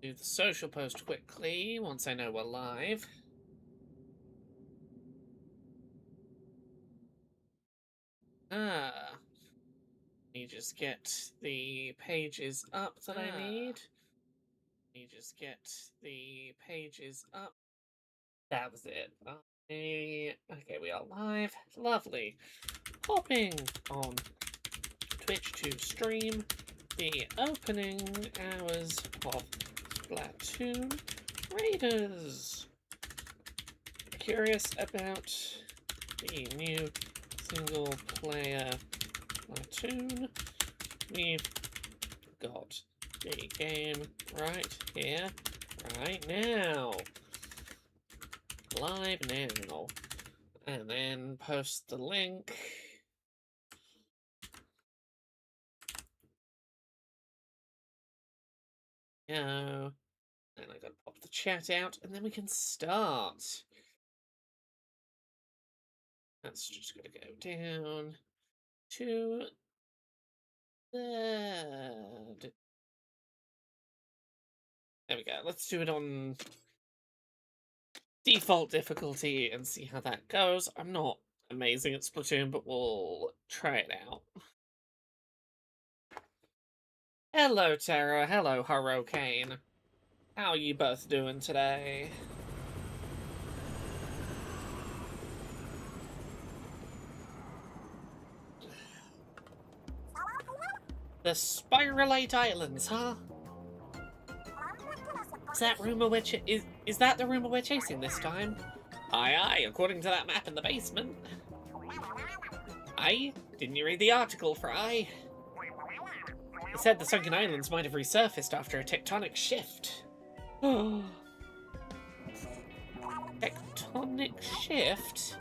Do the social post quickly once I know we're live. Let me just get the pages up that I need. Let me just get the pages up. That was it. Okay, we are live. Lovely. Hopping on Twitch to stream the opening hours of Splatoon Raiders. Curious about the new single-player Splatoon. We've got the game right here, right now. Live now. And then post the link. Go. And I gotta pop the chat out, and then we can start. That's just gonna go down to there. There we go. Let's do it on default difficulty and see how that goes. I'm not amazing at Splatoon, but we'll try it out. Hello, Tara. Hello, Hurricane. How are you both doing today? The Spiralite Islands, huh? Is that rumor is that the rumor we're chasing this time? Aye aye, according to that map in the basement. Aye? Didn't you read the article, Fry? It said the sunken islands might have resurfaced after a tectonic shift. Tectonic shift?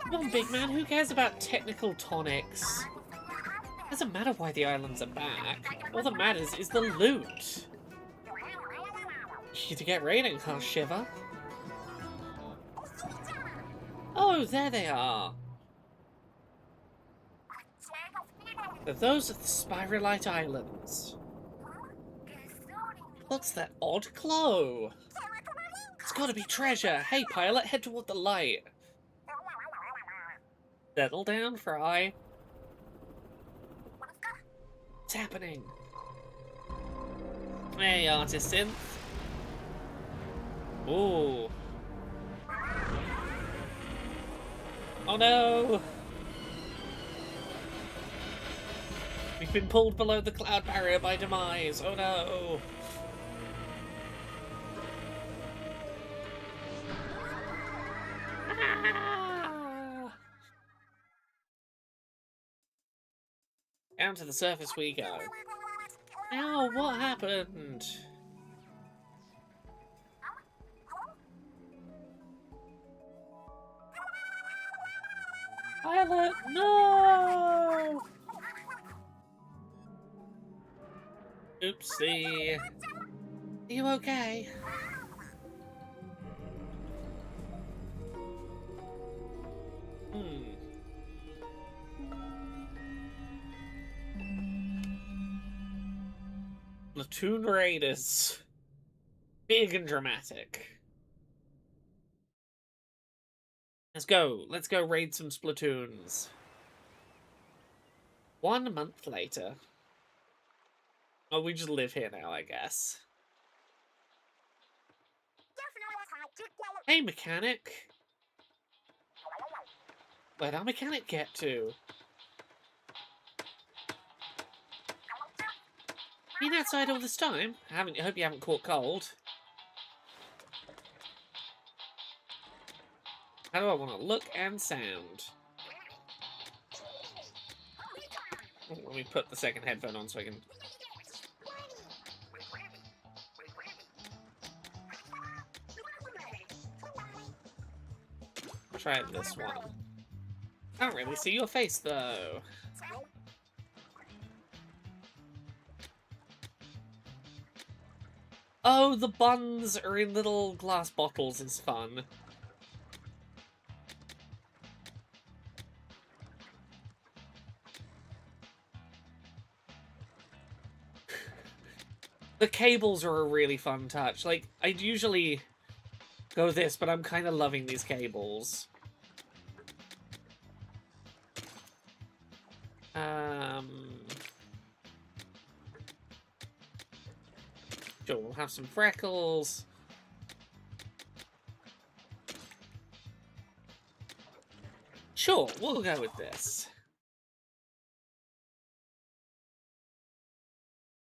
Come on, big man, who cares about technical tonics? Doesn't matter why the islands are back. All that matters is the loot. You to get raiding, huh, Shiver? Oh, there they are. Those are the Spiralite Islands. What's that odd glow? It's gotta be treasure. Hey, pilot, head toward the light. Settle down, Fry. What's happening? Hey, artist synth. Ooh. Oh no! We've been pulled below the cloud barrier by demise. Oh no! Ah! Down to the surface we go. Ow, what happened? Pilot, no! Oopsie. Are you okay? Splatoon Raiders. Big and dramatic. Let's go. Let's go raid some Splatoons. 1 month later. Oh, we just live here now, I guess. Hey, mechanic. Where'd our mechanic get to? Been outside all this time? I hope you haven't caught cold. How do I want to look and sound? Let me put the second headphone on so I can... Try this one. Can't really see your face, though. Oh, the buns are in little glass bottles is fun. The cables are a really fun touch. Like, I'd usually go this, but I'm kind of loving these cables. Sure, we'll have some freckles. Sure, we'll go with this.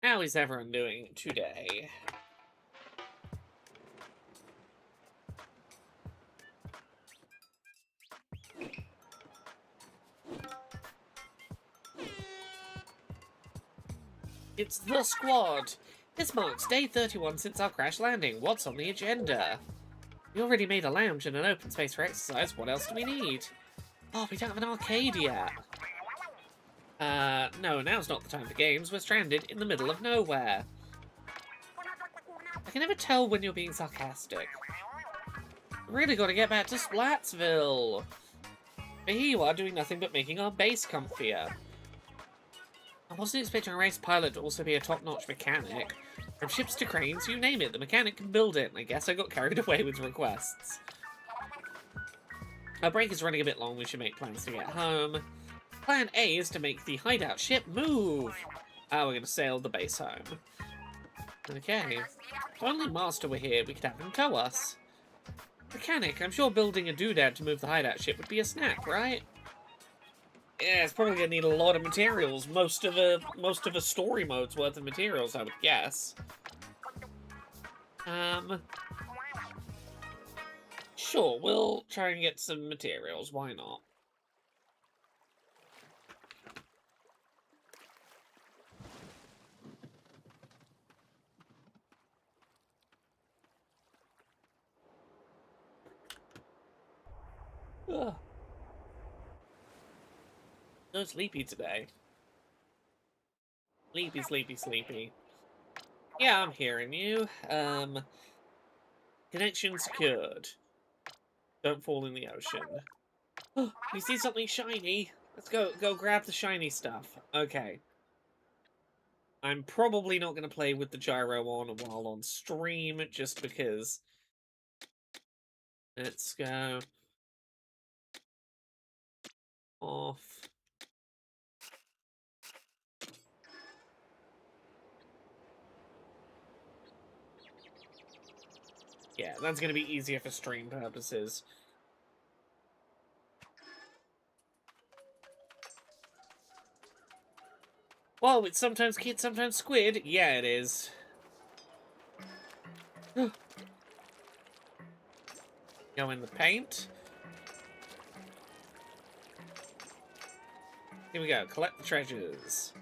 How is everyone doing today? It's the squad! This marks day 31 since our crash landing. What's on the agenda? We already made a lounge and an open space for exercise. What else do we need? Oh, we don't have an arcade yet. No, now's not the time for games. We're stranded in the middle of nowhere. I can never tell when you're being sarcastic. Really gotta get back to Splatsville. But here you are doing nothing but making our base comfier. I wasn't expecting a race pilot to also be a top-notch mechanic. From ships to cranes, you name it, the mechanic can build it. I guess I got carried away with requests. Our break is running a bit long, we should make plans to get home. Plan A is to make the hideout ship move. We're gonna sail the base home. Okay. If only Master were here, we could have him tow us. Mechanic, I'm sure building a doodad to move the hideout ship would be a snap, right? Yeah, it's probably gonna need a lot of materials. Most of a story mode's worth of materials, I would guess. Sure, we'll try and get some materials. Why not? Ugh. So sleepy today. Sleepy, sleepy, sleepy. Yeah, I'm hearing you. Connection secured. Don't fall in the ocean. You see something shiny? Let's go grab the shiny stuff. Okay. I'm probably not going to play with the gyro on while on stream, just because. Let's go. Off. Yeah, that's going to be easier for stream purposes. Whoa, it's sometimes kid, sometimes squid. Yeah, it is. Go in the paint. Here we go. Collect the treasures.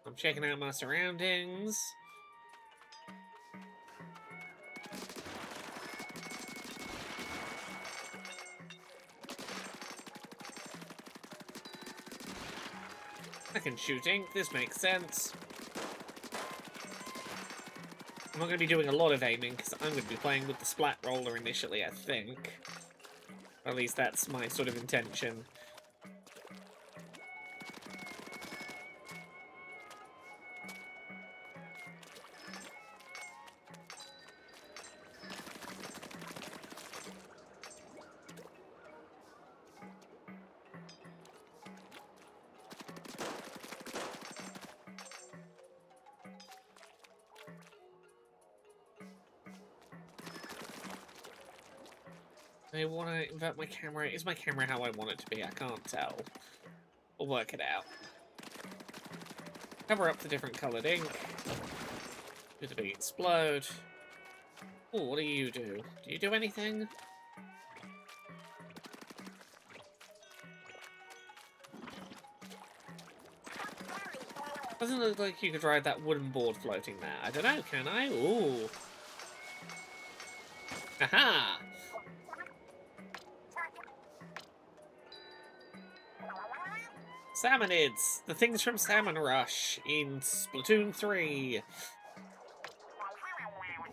I'm checking out my surroundings. I can shoot ink. This makes sense. I'm not going to be doing a lot of aiming, because I'm going to be playing with the splat roller initially, I think. Or at least that's my sort of intention. I want to invert my camera. Is my camera how I want it to be? I can't tell. We'll work it out. Cover up the different coloured ink. Do the big explode. Oh, what do? Do you do anything? Doesn't look like you could ride that wooden board floating there. I don't know, can I? Ooh. Aha! Salmonids! The things from Salmon Rush in Splatoon 3.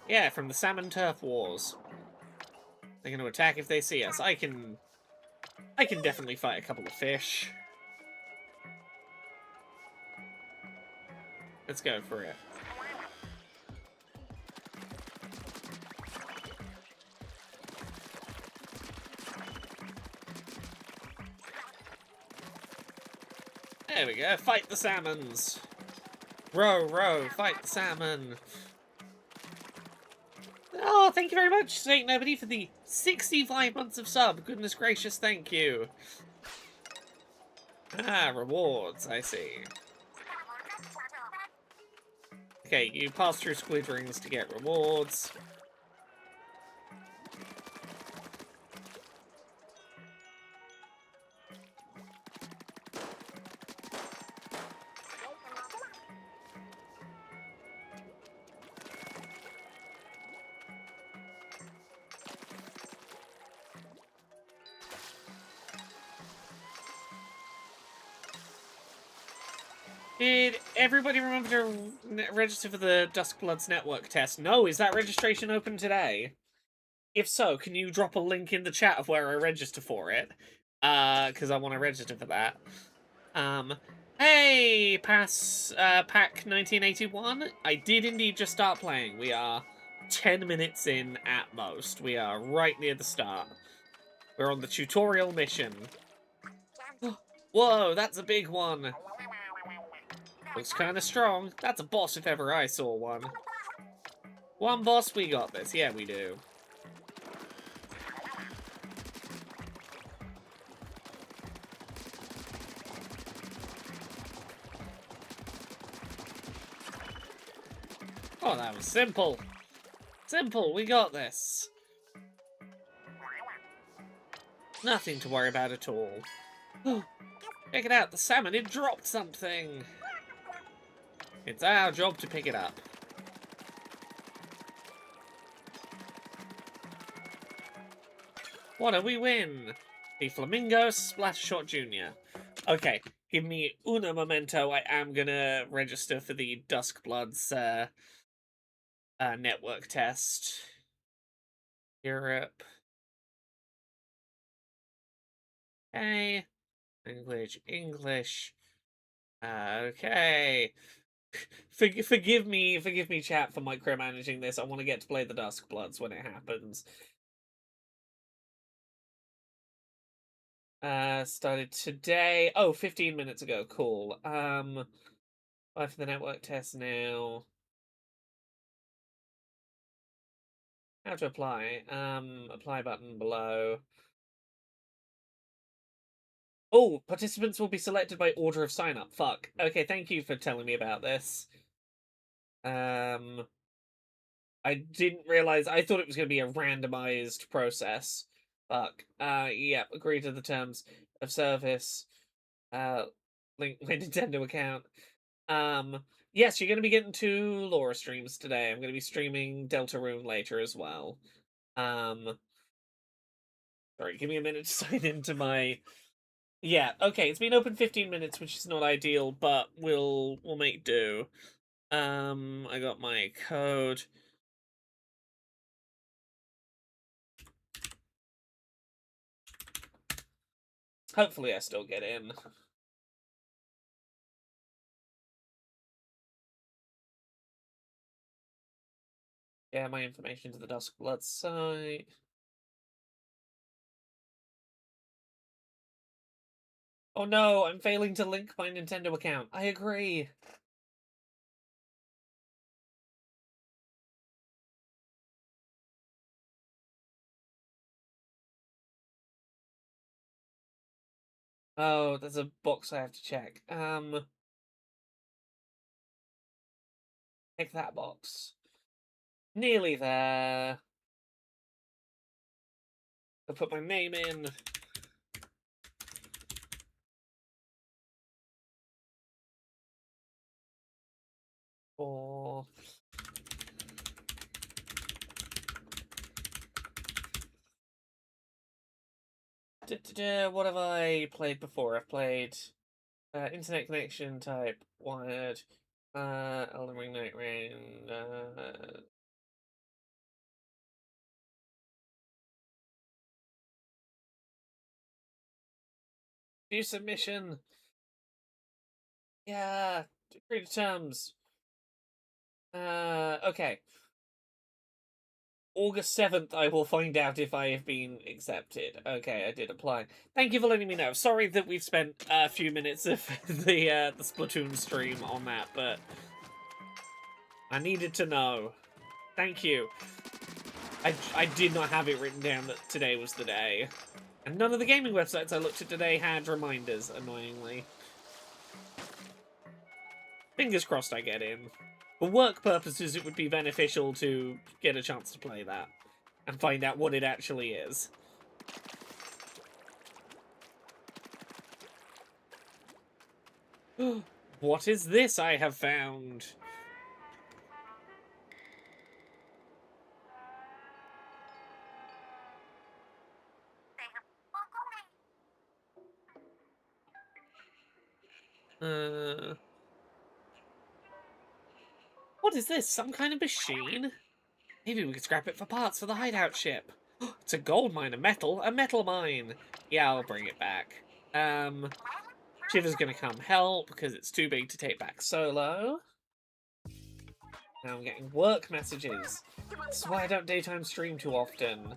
Yeah, from the Salmon Turf Wars. They're going to attack if they see us. I can definitely fight a couple of fish. Let's go for it. There we go. Fight the salmons. Row, row, fight the salmon. Oh, thank you very much, Snake Nobody, for the 65 months of sub. Goodness gracious, thank you. Ah, rewards, I see. Okay, you pass through squid rings to get rewards. Did everybody remember to register for the Duskbloods Network test? No, is that registration open today? If so, can you drop a link in the chat of where I register for it? Because I want to register for that. Hey, Pack 1981. I did indeed just start playing. We are 10 minutes in at most. We are right near the start. We're on the tutorial mission. Whoa, that's a big one. Looks kind of strong. That's a boss if ever I saw one. One boss, we got this. Yeah, we do. Oh, that was simple. Simple, we got this. Nothing to worry about at all. Check it out, the salmon, it dropped something. It's our job to pick it up. What do we win? The Flamingo Splattershot Jr. Okay, give me una momento. I am gonna register for the Duskbloods network test. Europe. Okay. English. Okay. Forgive me, chat, for micromanaging this. I want to get to play the Duskbloods when it happens. Started today. Oh, 15 minutes ago. Cool. Apply for the network test now. How to apply? Apply button below. Oh, participants will be selected by order of sign-up. Fuck. Okay, thank you for telling me about this. I didn't realize. I thought it was going to be a randomized process. Fuck. Yeah, agree to the terms of service. Link my Nintendo account. Yes, you're going to be getting 2 Laura streams today. I'm going to be streaming Deltarune later as well. Sorry, give me a minute to sign into my... Yeah, okay, it's been open 15 minutes, which is not ideal, but we'll make do. I got my code. Hopefully I still get in. Yeah, my information to the Duskblood site. Oh no, I'm failing to link my Nintendo account. I agree. Oh, there's a box I have to check. Check that box. Nearly there. I'll put my name in. Or... What have I played before? I've played internet connection type wired, Elden Ring Night Rain, view submission. Yeah, agree to terms. Okay. August 7th, I will find out if I have been accepted. Okay, I did apply. Thank you for letting me know. Sorry that we've spent a few minutes of the Splatoon stream on that, but I needed to know. Thank you. I did not have it written down that today was the day. And none of the gaming websites I looked at today had reminders, annoyingly. Fingers crossed I get in. For work purposes, it would be beneficial to get a chance to play that and find out what it actually is. What is this I have found? What is this? Some kind of machine? Maybe we could scrap it for parts for the hideout ship. It's a gold mine, a metal mine. Yeah, I'll bring it back. Shiver's gonna come help because it's too big to take back solo. Now I'm getting work messages. That's why I don't daytime stream too often.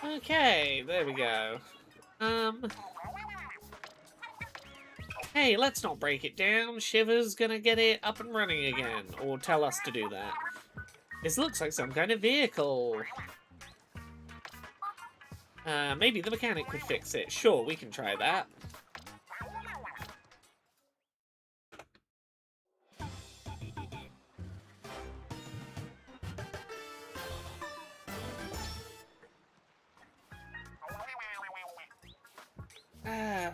Okay, there we go. Hey, let's not break it down. Shiver's gonna get it up and running again, or tell us to do that. This looks like some kind of vehicle. Maybe the mechanic could fix it. Sure, we can try that.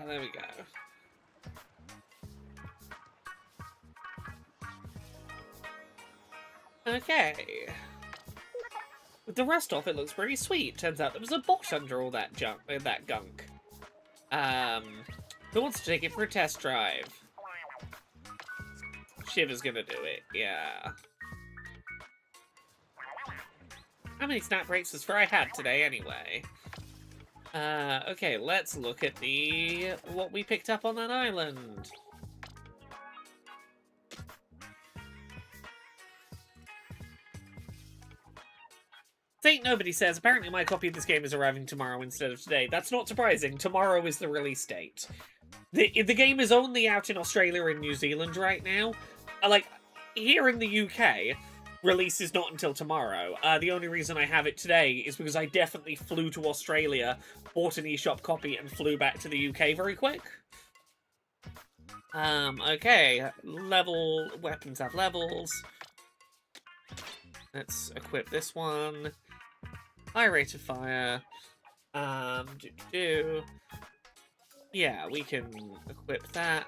There we go. Okay. With the rust off, it looks pretty sweet. Turns out there was a bot under all that junk, that gunk. Who wants to take it for a test drive? Shiver's gonna do it, yeah. How many snap breaks was Fry had today, anyway? Okay, let's look at what we picked up on that island. Think nobody says, apparently my copy of this game is arriving tomorrow instead of today. That's not surprising. Tomorrow is the release date. The game is only out in Australia and New Zealand right now. Like, here in the UK, release is not until tomorrow. The only reason I have it today is because I definitely flew to Australia, bought an eShop copy, and flew back to the UK very quick. Okay. Weapons have levels. Let's equip this one. High rate of fire. Yeah, we can equip that.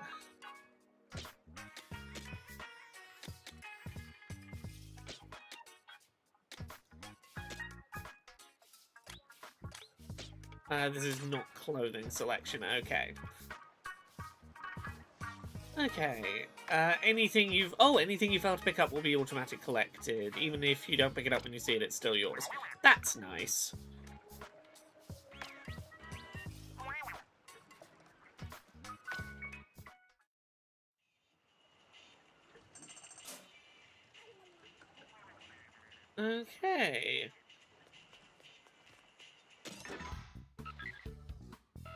This is not clothing selection. Okay. Okay. Anything you fail to pick up will be automatic collected. Even if you don't pick it up when you see it, it's still yours. That's nice. Okay.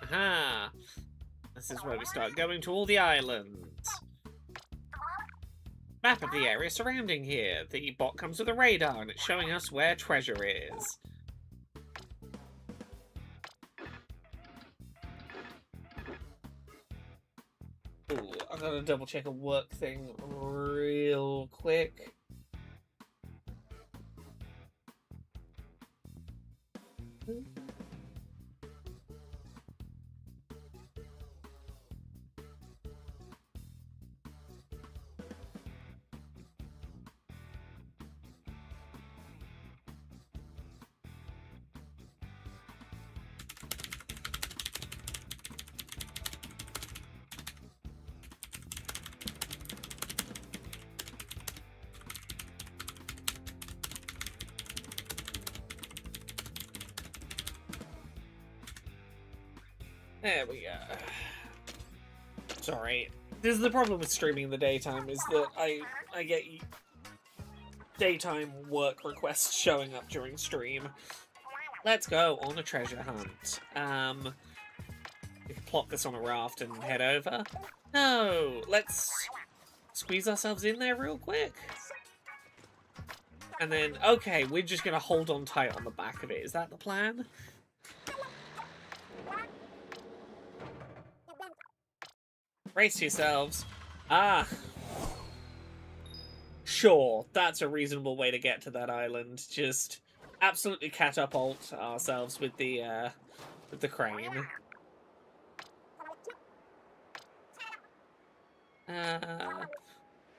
Aha. This is where we start going to all the islands. Map of the area surrounding here. The bot comes with a radar and it's showing us where treasure is. Ooh, I'm gonna double check a work thing real quick. There we go. Sorry. This is the problem with streaming in the daytime, is that I get daytime work requests showing up during stream. Let's go on a treasure hunt. We can plop this on a raft and head over. No! Let's squeeze ourselves in there real quick. And then, okay, we're just gonna hold on tight on the back of it. Is that the plan? Brace yourselves. Ah. Sure, that's a reasonable way to get to that island. Just absolutely catapult ourselves with the crane.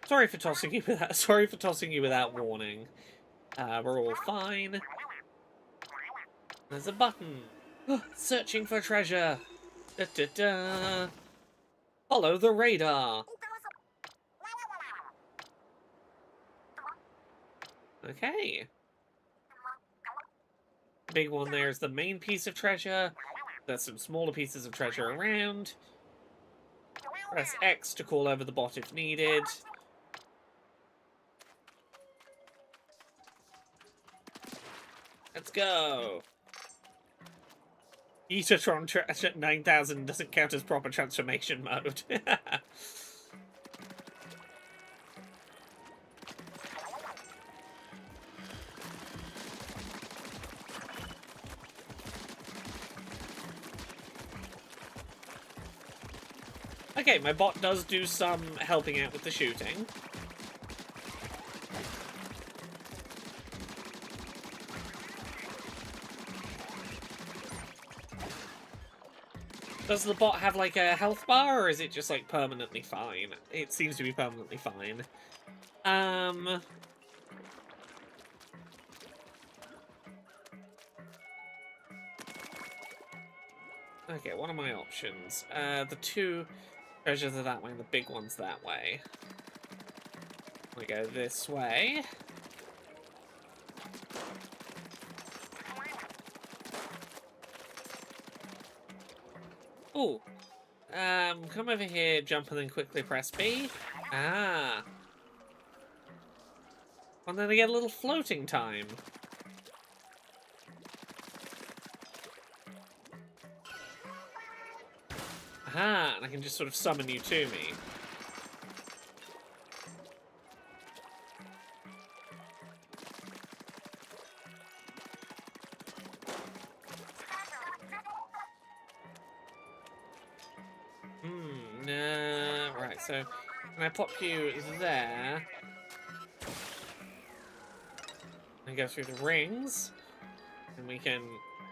Sorry for tossing you without warning. We're all fine. There's a button. Searching for treasure. Da, da, da. Follow the radar. Okay. Big one there is the main piece of treasure. There's some smaller pieces of treasure around. Press X to call over the bot if needed. Let's go. Etatron 9000 doesn't count as proper transformation mode. Okay, my bot does do some helping out with the shooting. Does the bot have, like, a health bar, or is it just, like, permanently fine? It seems to be permanently fine. Okay, what are my options? The two treasures are that way, and the big one's that way. We go this way. Ooh. Come over here, jump, and then quickly press B. Ah. And then I get a little floating time. Aha, and I can just sort of summon you to me. Right, so can I pop you there? And go through the rings. And we can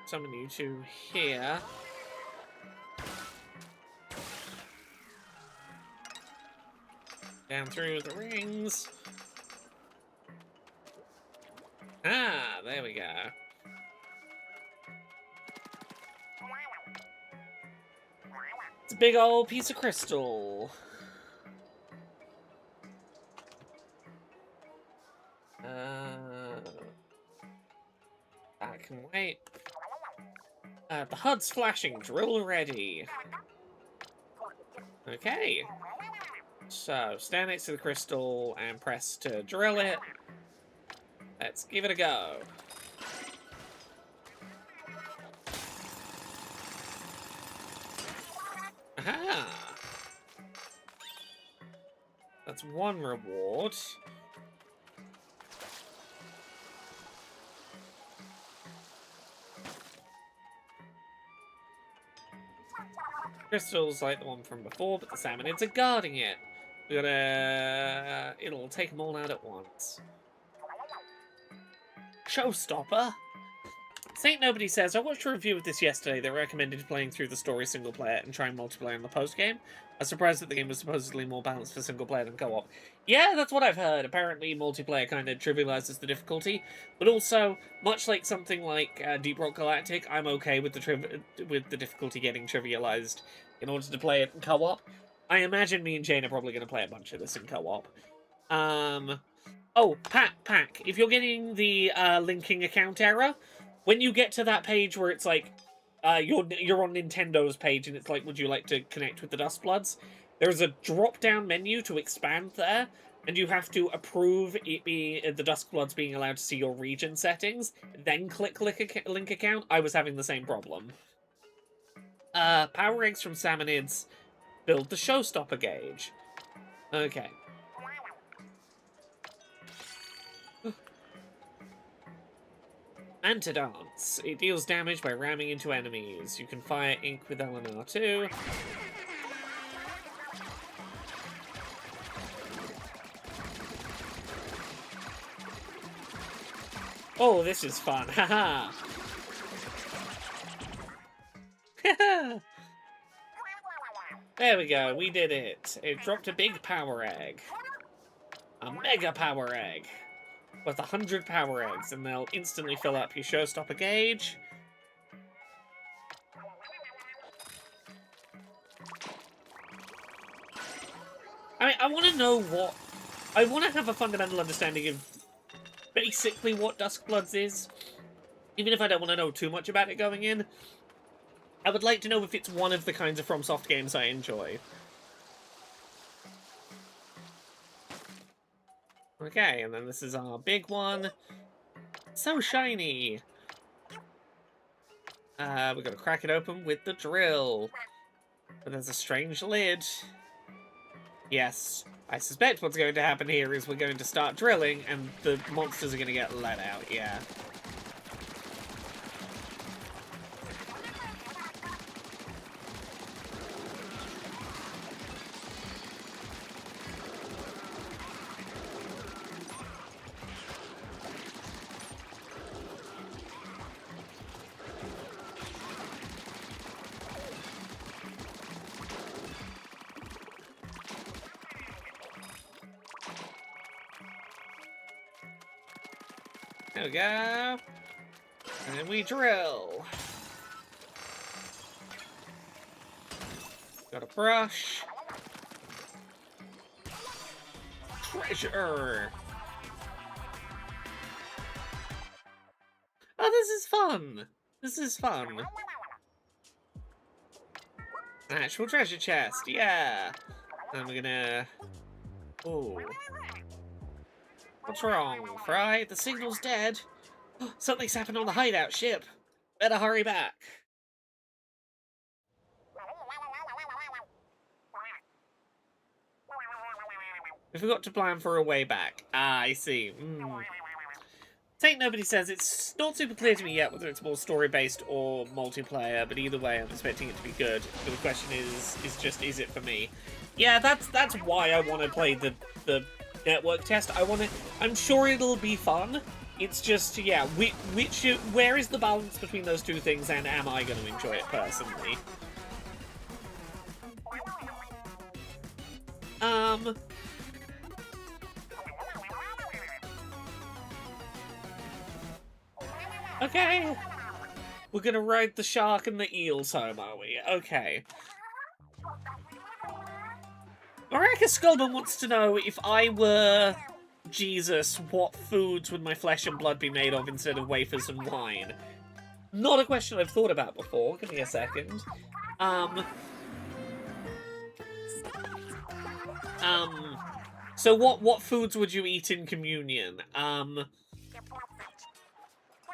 summon you to here. Down through the rings. Ah, there we go. It's a big old piece of crystal. I can wait. The HUD's flashing. Drill ready. Okay. So, stand next to the crystal and press to drill it. Let's give it a go. Aha! That's one reward. Crystal's like the one from before, but the salmonids are guarding it. We gotta... it'll take them all out at once. Showstopper? Saint Nobody says, I watched a review of this yesterday that recommended playing through the story single player and trying multiplayer in the post-game. I was surprised that the game was supposedly more balanced for single player than co-op. Yeah, that's what I've heard. Apparently multiplayer kind of trivializes the difficulty, but also, much like something like Deep Rock Galactic, I'm okay with the difficulty getting trivialized in order to play it in co-op. I imagine me and Jane are probably going to play a bunch of this in co-op. Oh, Pack, if you're getting the linking account error, when you get to that page where it's like, you're on Nintendo's page, and it's like, would you like to connect with the Dustbloods? There's a drop-down menu to expand there, and you have to approve the Dustbloods being allowed to see your region settings, then click link account. I was having the same problem. Power eggs from Salmonids build the showstopper gauge. Okay. Antidance. It deals damage by ramming into enemies. You can fire ink with LNR too. Oh, this is fun. Haha. There we go. We did it. It dropped a big power egg. A mega power egg. With 100 power eggs, and they'll instantly fill up your showstopper gauge. I mean, I want to know what... I want to have a fundamental understanding of basically what Duskbloods is. Even if I don't want to know too much about it going in. I would like to know if it's one of the kinds of FromSoft games I enjoy. Okay, and then this is our big one. So shiny! We're gonna crack it open with the drill. But there's a strange lid. Yes, I suspect what's going to happen here is we're going to start drilling and the monsters are gonna get let out, yeah. There we go. And then we drill. Got a brush. Treasure. Oh, this is fun. This is fun. An actual treasure chest, yeah. And we're gonna... Ooh. What's wrong, Fry? The signal's dead. Something's happened on the hideout ship. Better hurry back. We forgot to plan for a way back. Ah, I see. Take Nobody Says it's not super clear to me yet whether it's more story-based or multiplayer, but either way, I'm expecting it to be good. But the question is it for me? Yeah, that's why I want to play the network test. I'm sure it'll be fun. It's just, yeah, where is the balance between those two things, and am I going to enjoy it personally? Okay. We're gonna ride the shark and the eels home, are we? Okay. Maracas Skullman wants to know, if I were Jesus, what foods would my flesh and blood be made of instead of wafers and wine? Not a question I've thought about before. Give me a second. So what foods would you eat in communion?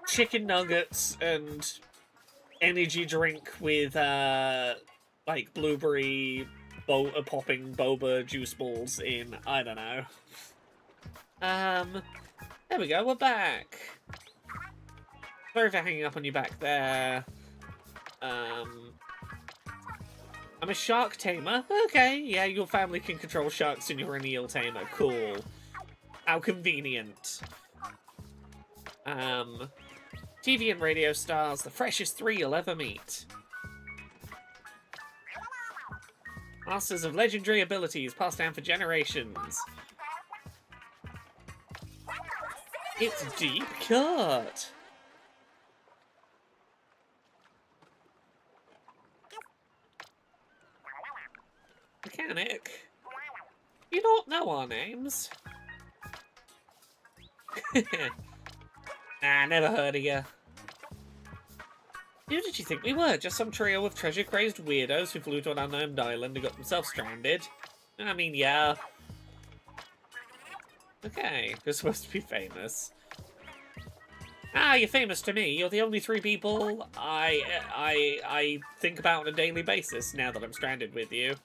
Chicken nuggets and energy drink with, like, blueberry popping boba juice balls in, I don't know. There we go, we're back. Sorry for hanging up on you back there. I'm a shark tamer. Okay, yeah, your family can control sharks and you're an eel tamer. Cool. How convenient. TV and radio stars, the freshest 3 you'll ever meet. Masters of legendary abilities passed down for generations. It's deep cut. Mechanic. You don't know our names. Nah, never heard of you. Who did you think we were? Just some trio of treasure-crazed weirdos who flew to an unknown island and got themselves stranded? I mean, yeah. Okay, we're supposed to be famous. Ah, you're famous to me. You're the only 3 people I think about on a daily basis now that I'm stranded with you.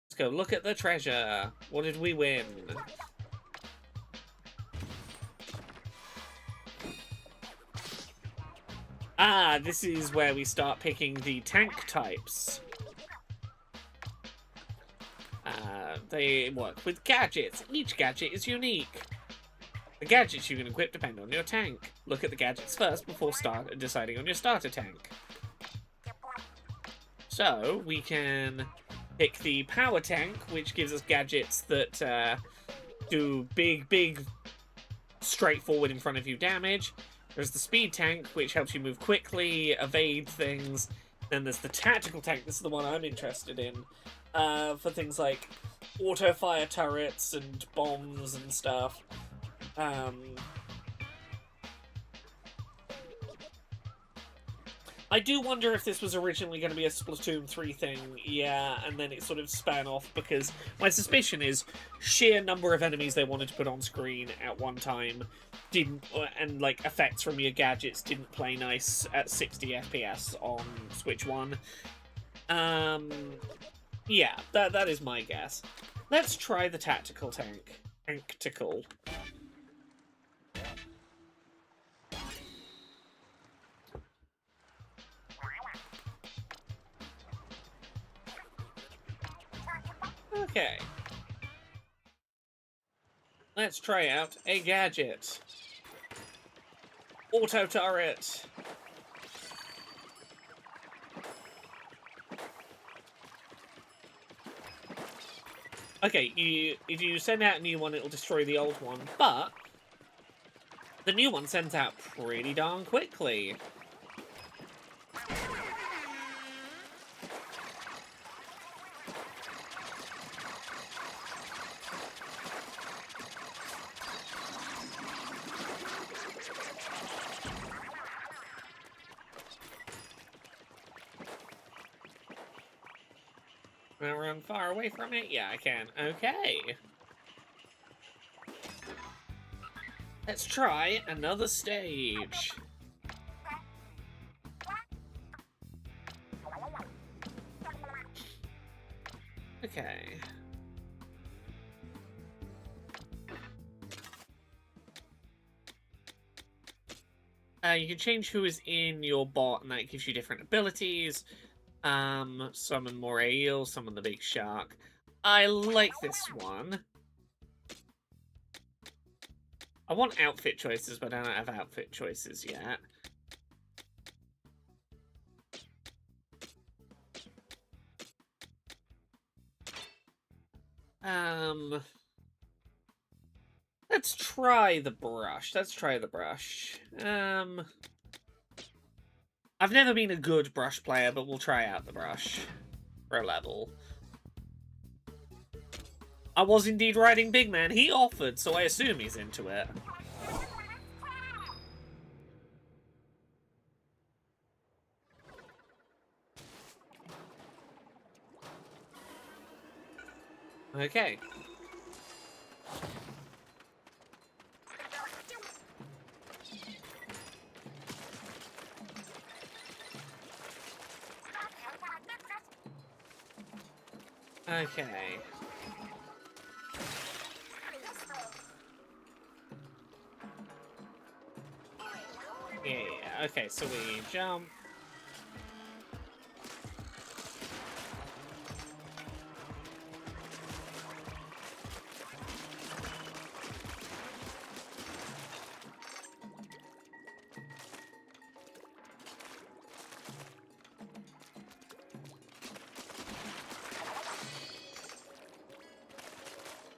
Let's go look at the treasure. What did we win? Ah, this is where we start picking the tank types. They work with gadgets. Each gadget is unique. The gadgets you can equip depend on your tank. Look at the gadgets first before deciding on your starter tank. So, we can pick the power tank, which gives us gadgets that do big, straightforward in front of you damage. There's the speed tank, which helps you move quickly, evade things. Then there's the tactical tank. This is the one I'm interested in. For things like auto-fire turrets and bombs and stuff. I do wonder if this was originally going to be a Splatoon 3 thing, yeah, and then it sort of span off, because my suspicion is sheer number of enemies they wanted to put on screen at one time didn't, and like effects from your gadgets didn't play nice at 60 FPS on Switch 1. Yeah, that is my guess. Let's try the tactical tank. Tactical. Okay. Let's try out a gadget. Auto turret. Okay, if you send out a new one, it'll destroy the old one, but the new one sends out pretty darn quickly. Can I run far away from it? Yeah, I can. Okay. Let's try another stage. Okay. You can change who is in your bot, and that gives you different abilities. Summon more eel, summon the big shark. I like this one. I want outfit choices, but I don't have outfit choices yet. Let's try the brush. I've never been a good brush player, but we'll try out the brush for a level. I was indeed riding Big Man. He offered, so I assume he's into it. Okay. Okay. Yeah, okay, so we jump.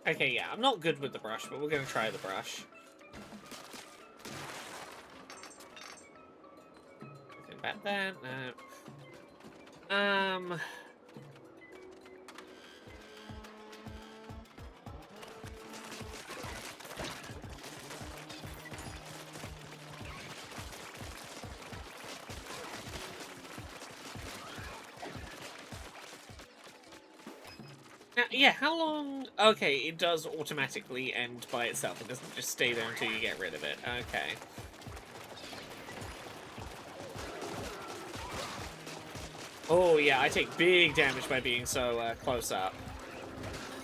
Okay, yeah, I'm not good with the brush, but we're gonna try the brush. Anything about that? No. Yeah, how long... Okay, it does automatically end by itself. It doesn't just stay there until you get rid of it. Okay. Oh, yeah, I take big damage by being so close up.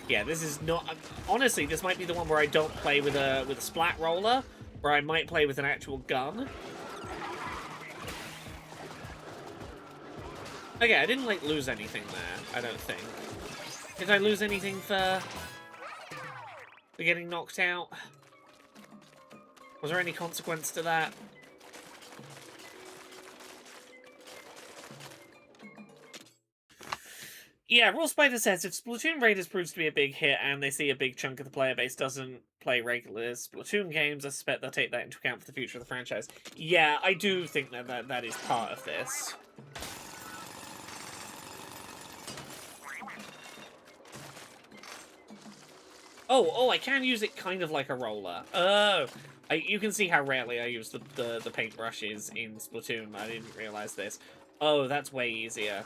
Yeah, this is not... honestly, this might be the one where I don't play with a splat roller, where I might play with an actual gun. Okay, I didn't, like, lose anything there, I don't think. Did I lose anything for getting knocked out? Was there any consequence to that? Yeah, Raw Spider says, if Splatoon Raiders proves to be a big hit and they see a big chunk of the player base doesn't play regular Splatoon games, I suspect they'll take that into account for the future of the franchise. Yeah, I do think that is part of this. Oh, I can use it kind of like a roller. Oh, you can see how rarely I use the paintbrushes in Splatoon. I didn't realize this. Oh, that's way easier.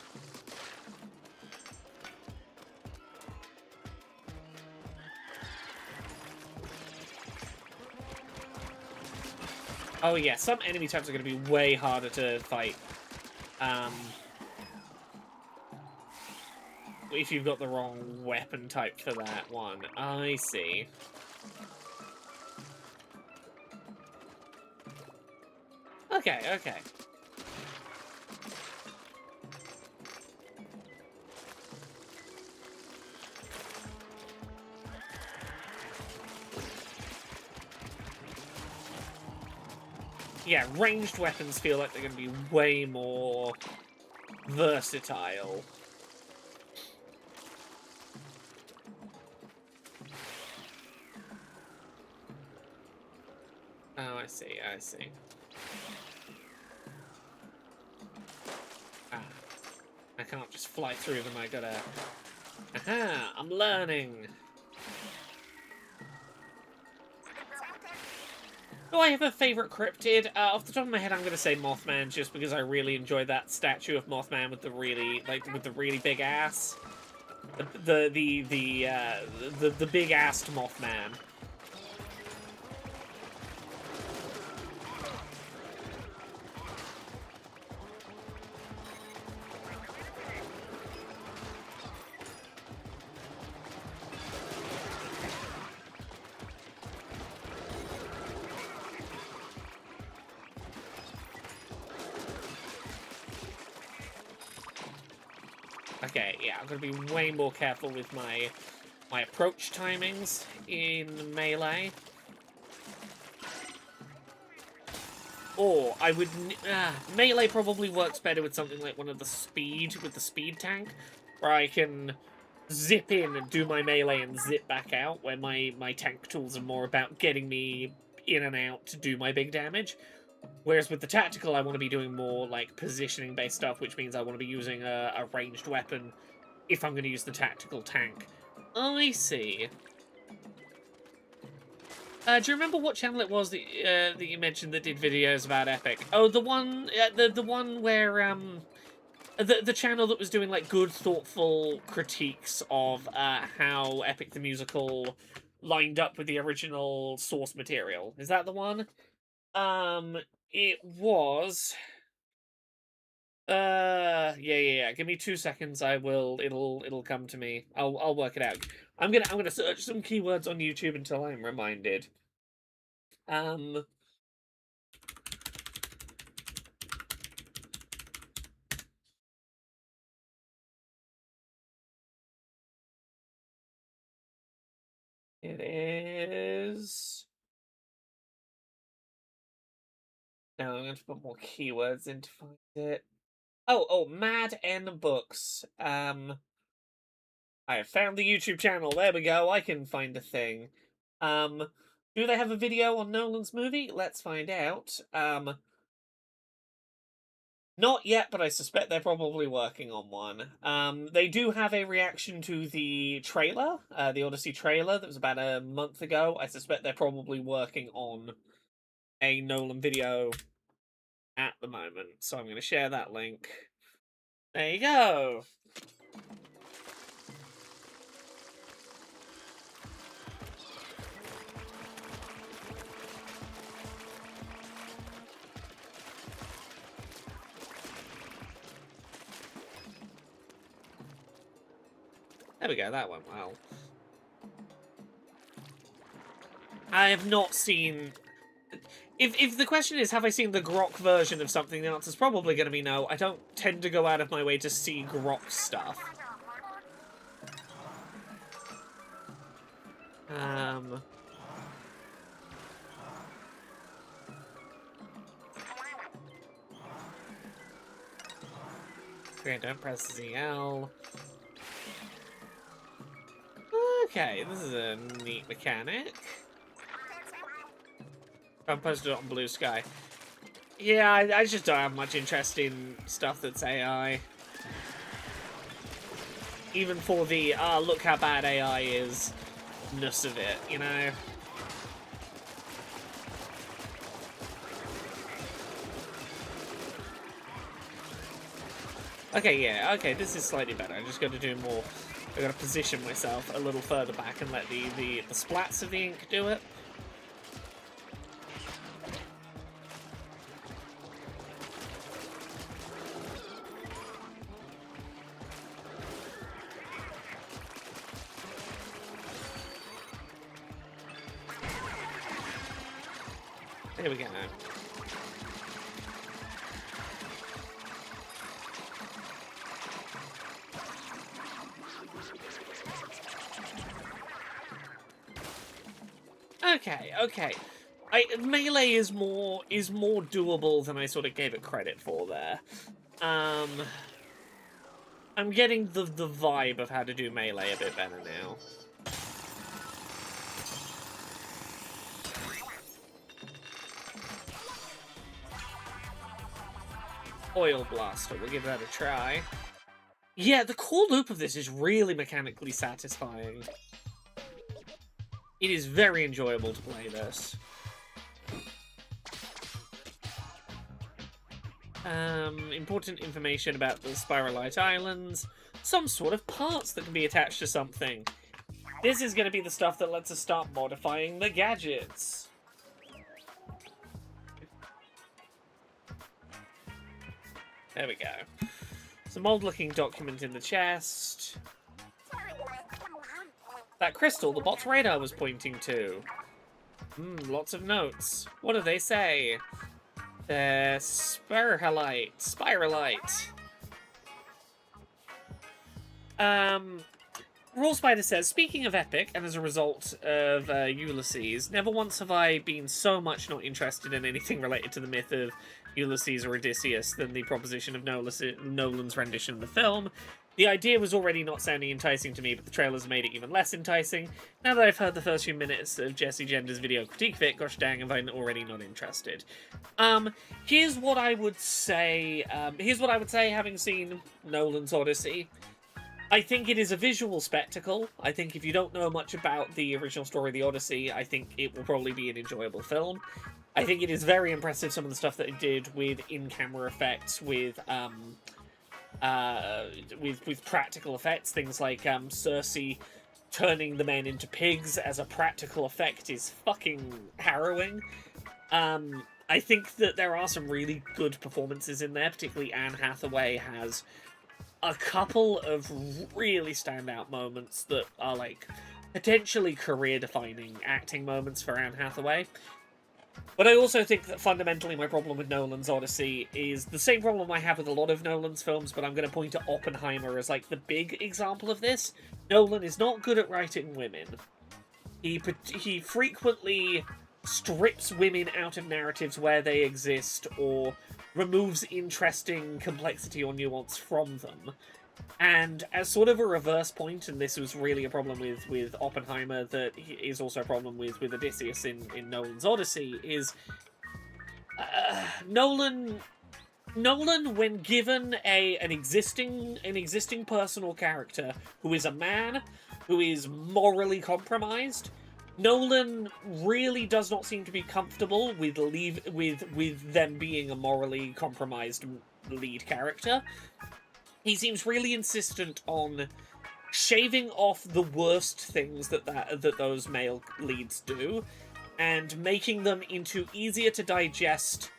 Oh yeah, some enemy types are going to be way harder to fight. If you've got the wrong weapon type for that one. I see. Okay, okay. Yeah, ranged weapons feel like they're going to be way more versatile. Oh, I see, I see. Ah, I can't just fly through them, I gotta... Aha, I'm learning! Do I have a favourite cryptid? Off the top of my head, I'm gonna say Mothman, just because I really enjoy that statue of Mothman with the really, with the really big ass. The big-assed Mothman. Okay, yeah, I'm gonna be way more careful with my approach timings in Melee. Or I would... Melee probably works better with something like one of the speed, with the speed tank, where I can zip in and do my melee and zip back out, where my tank tools are more about getting me in and out to do my big damage. Whereas with the tactical, I want to be doing more, like, positioning-based stuff, which means I want to be using a ranged weapon if I'm going to use the tactical tank. I see. Do you remember what channel it was that you mentioned that did videos about Epic? Oh, the one, the one where the channel that was doing like good, thoughtful critiques of how Epic the Musical lined up with the original source material. Is that the one? It was. Yeah. Give me 2 seconds. I will. It'll come to me. I'll work it out. I'm gonna search some keywords on YouTube until I'm reminded. It is. Now I'm going to put more keywords in to find it. Oh, Mad N Books. I have found the YouTube channel. There we go. I can find a thing. Do they have a video on Nolan's movie? Let's find out. Not yet, but I suspect they're probably working on one. They do have a reaction to the trailer, the Odyssey trailer that was about a month ago. I suspect they're probably working on a Nolan video at the moment. So I'm going to share that link. There you go. There we go, that went well. I have not seen... If the question is, have I seen the grok version of something, the answer's probably going to be no. I don't tend to go out of my way to see grok stuff. Okay, don't press ZL. Okay, this is a neat mechanic. I'm posted on Blue Sky. Yeah, I just don't have much interest in stuff that's AI. Even for the, look how bad AI is, ness of it, you know? Okay, yeah, okay, this is slightly better. I just got to do more. I got to position myself a little further back and let the splats of the ink do it. There we go. Okay. Melee is more doable than I sort of gave it credit for there. I'm getting the vibe of how to do melee a bit better now. Oil Blaster, we'll give that a try. Yeah, the core loop of this is really mechanically satisfying. It is very enjoyable to play this. Important information about the Spiralite Islands. Some sort of parts that can be attached to something. This is going to be the stuff that lets us start modifying the gadgets. There we go. Some old-looking document in the chest. That crystal the bot's radar was pointing to. Lots of notes. What do they say? They're Spiralite. Raw Spider says, speaking of Epic, and as a result of Ulysses, never once have I been so much not interested in anything related to the myth of Ulysses or Odysseus than the proposition of Nolan's rendition of the film. The idea was already not sounding enticing to me, but the trailers made it even less enticing. Now that I've heard the first few minutes of Jesse Gender's video critique of it, gosh dang, am I already not interested. Here's what I would say, having seen Nolan's Odyssey. I think it is a visual spectacle. I think if you don't know much about the original story of the Odyssey, I think it will probably be an enjoyable film. I think it is very impressive, some of the stuff that it did with in-camera effects, with practical effects. Things like Cersei turning the men into pigs as a practical effect is fucking harrowing. I think that there are some really good performances in there, particularly Anne Hathaway has a couple of really standout moments that are, like, potentially career-defining acting moments for Anne Hathaway. But I also think that fundamentally my problem with Nolan's Odyssey is the same problem I have with a lot of Nolan's films, but I'm going to point to Oppenheimer as, like, the big example of this. Nolan is not good at writing women. He frequently strips women out of narratives where they exist, or removes interesting complexity or nuance from them. And as sort of a reverse point, and this was really a problem with Oppenheimer, that is also a problem with Odysseus in Nolan's Odyssey, is Nolan, when given an existing personal character who is a man, who is morally compromised, Nolan really does not seem to be comfortable with them being a morally compromised lead character. He seems really insistent on shaving off the worst things that those male leads do, and making them into easier to digest,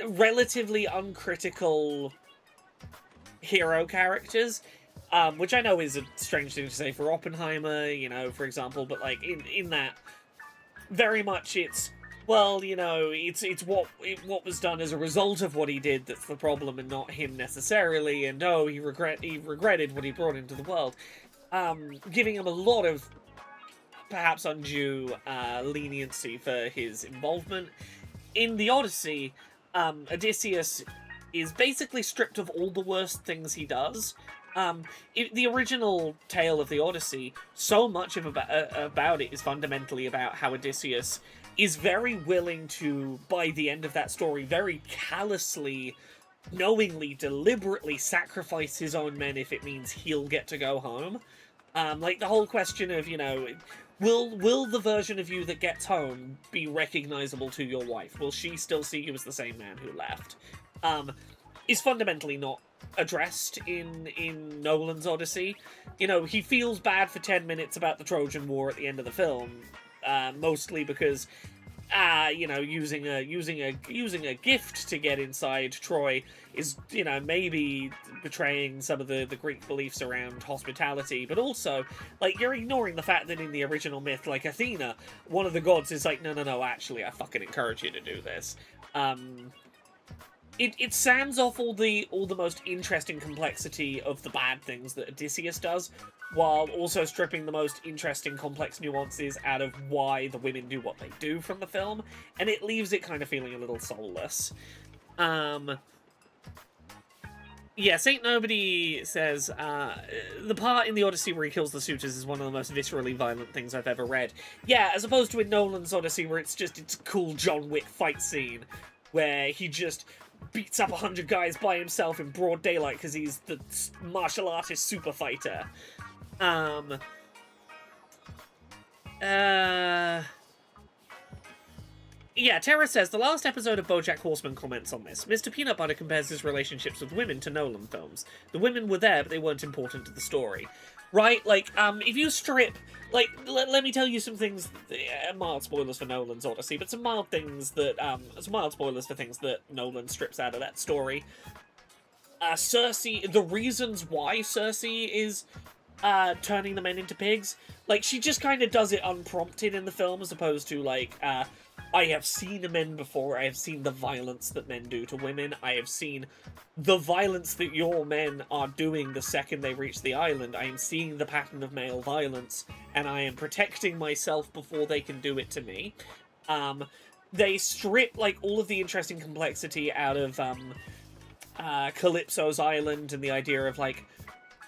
relatively uncritical hero characters. which I know is a strange thing to say for Oppenheimer, you know, for example, but like in that, very much it's, well, you know, it's what was done as a result of what he did that's the problem, and not him necessarily. And oh, he regretted what he brought into the world, giving him a lot of perhaps undue leniency for his involvement in the Odyssey. Odysseus is basically stripped of all the worst things he does. The original tale of the Odyssey, so much of about it is fundamentally about how Odysseus is very willing to, by the end of that story, very callously, knowingly, deliberately sacrifice his own men if it means he'll get to go home. Like the whole question of, you know, will the version of you that gets home be recognizable to your wife? Will she still see you as the same man who left? Is fundamentally not addressed in Nolan's Odyssey. You know, he feels bad for 10 minutes about the Trojan War at the end of the film, mostly because, you know, using a gift to get inside Troy is, you know, maybe betraying some of the Greek beliefs around hospitality, but also, like, you're ignoring the fact that in the original myth, like, Athena, one of the gods is like, no, actually, I fucking encourage you to do this. It sands off all the most interesting complexity of the bad things that Odysseus does, while also stripping the most interesting, complex nuances out of why the women do what they do from the film, and it leaves it kind of feeling a little soulless. Yeah, Saint Nobody says, the part in the Odyssey where he kills the suitors is one of the most viscerally violent things I've ever read. Yeah, as opposed to in Nolan's Odyssey where it's a cool John Wick fight scene, where he just beats up 100 guys by himself in broad daylight because he's the martial artist super fighter. Yeah, Tara says, the last episode of BoJack Horseman comments on this. Mr. Peanut Butter compares his relationships with women to Nolan films. The women were there, but they weren't important to the story. Right? Like, if you strip... Like, let me tell you some things... mild spoilers for Nolan's Odyssey, but some mild things that... some mild spoilers for things that Nolan strips out of that story. Cersei... The reasons why Cersei is turning the men into pigs... Like, she just kind of does it unprompted in the film, as opposed to, like... I have seen men before. I have seen the violence that men do to women. I have seen the violence that your men are doing the second they reach the island. I am seeing the pattern of male violence, and I am protecting myself before they can do it to me. They strip, like, all of the interesting complexity out of Calypso's island, and the idea of, like,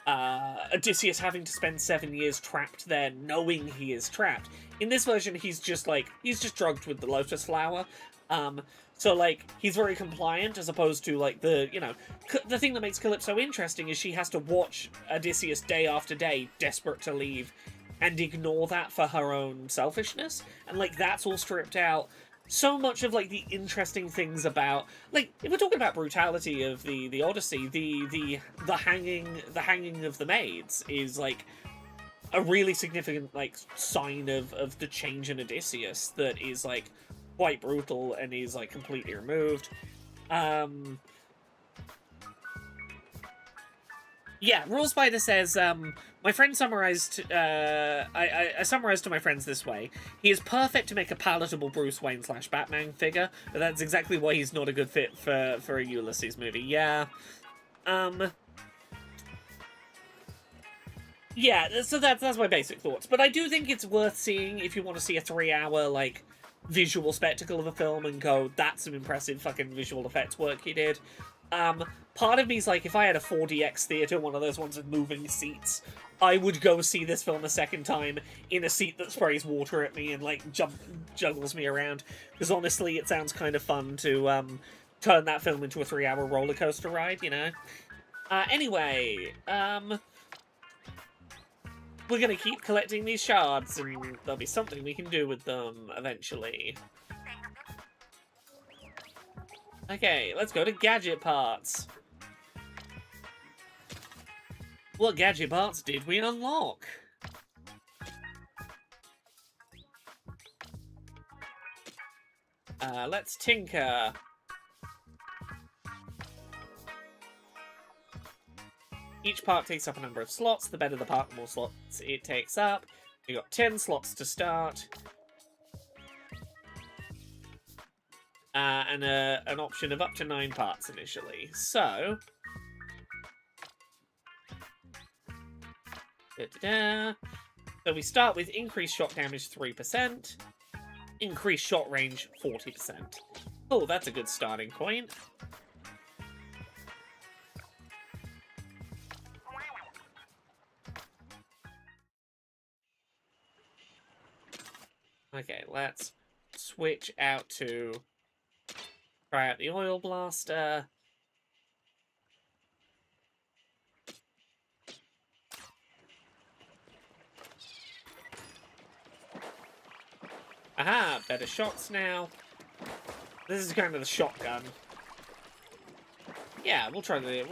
Odysseus having to spend 7 years trapped there, knowing he is trapped. In this version, he's just drugged with the lotus flower. So, like, he's very compliant, as opposed to, like, the thing that makes Calypso interesting is she has to watch Odysseus day after day, desperate to leave, and ignore that for her own selfishness. And, like, that's all stripped out. So much of, like, the interesting things about, like, if we're talking about brutality of the Odyssey, the hanging of the maids is, like, a really significant, like, sign of the change in Odysseus that is, like, quite brutal and is, like, completely removed. Yeah, Rule Spider says, my friend summarized, I summarized to my friends this way. He is perfect to make a palatable Bruce Wayne / Batman figure, but that's exactly why he's not a good fit for a Ulysses movie. Yeah. Yeah, so that's my basic thoughts. But I do think it's worth seeing if you want to see a 3-hour, like, visual spectacle of a film and go, that's some impressive fucking visual effects work he did. Part of me's like, if I had a 4DX theater, one of those ones with moving seats, I would go see this film a second time in a seat that sprays water at me and, like, juggles me around. Because honestly, it sounds kind of fun to turn that film into a 3-hour roller coaster ride, you know? Anyway, we're gonna keep collecting these shards, and there'll be something we can do with them eventually. Okay, let's go to gadget parts. What gadget parts did we unlock? Let's tinker. Each park takes up a number of slots. The better the park, the more slots it takes up. You got 10 slots to start. And an option of up to 9 parts initially. So... So we start with increased shot damage 3%. Increased shot range 40%. Oh, that's a good starting point. Okay, let's switch out to try out the oil blaster. Aha, better shots now. This is kind of the shotgun. Yeah, we'll try the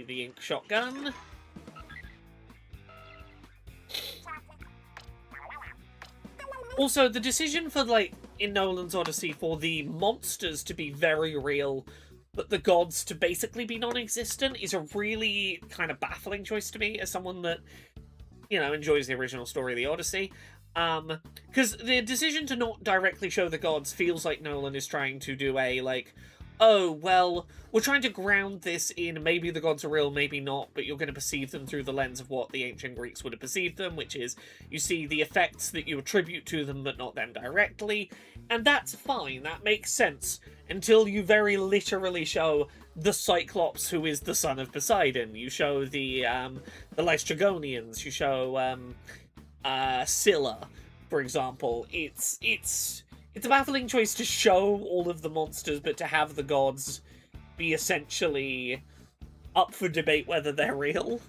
ink shotgun. Also, the decision for, like, in Nolan's Odyssey for the monsters to be very real, but the gods to basically be non-existent is a really kind of baffling choice to me as someone that, you know, enjoys the original story of the Odyssey. Because the decision to not directly show the gods feels like Nolan is trying to do a, like, oh, well, we're trying to ground this in maybe the gods are real, maybe not, but you're going to perceive them through the lens of what the ancient Greeks would have perceived them, which is you see the effects that you attribute to them, but not them directly. And that's fine, that makes sense, until you very literally show the Cyclops, who is the son of Poseidon. You show the Lystragonians, you show Scylla, for example. It's a baffling choice to show all of the monsters, but to have the gods be essentially up for debate whether they're real.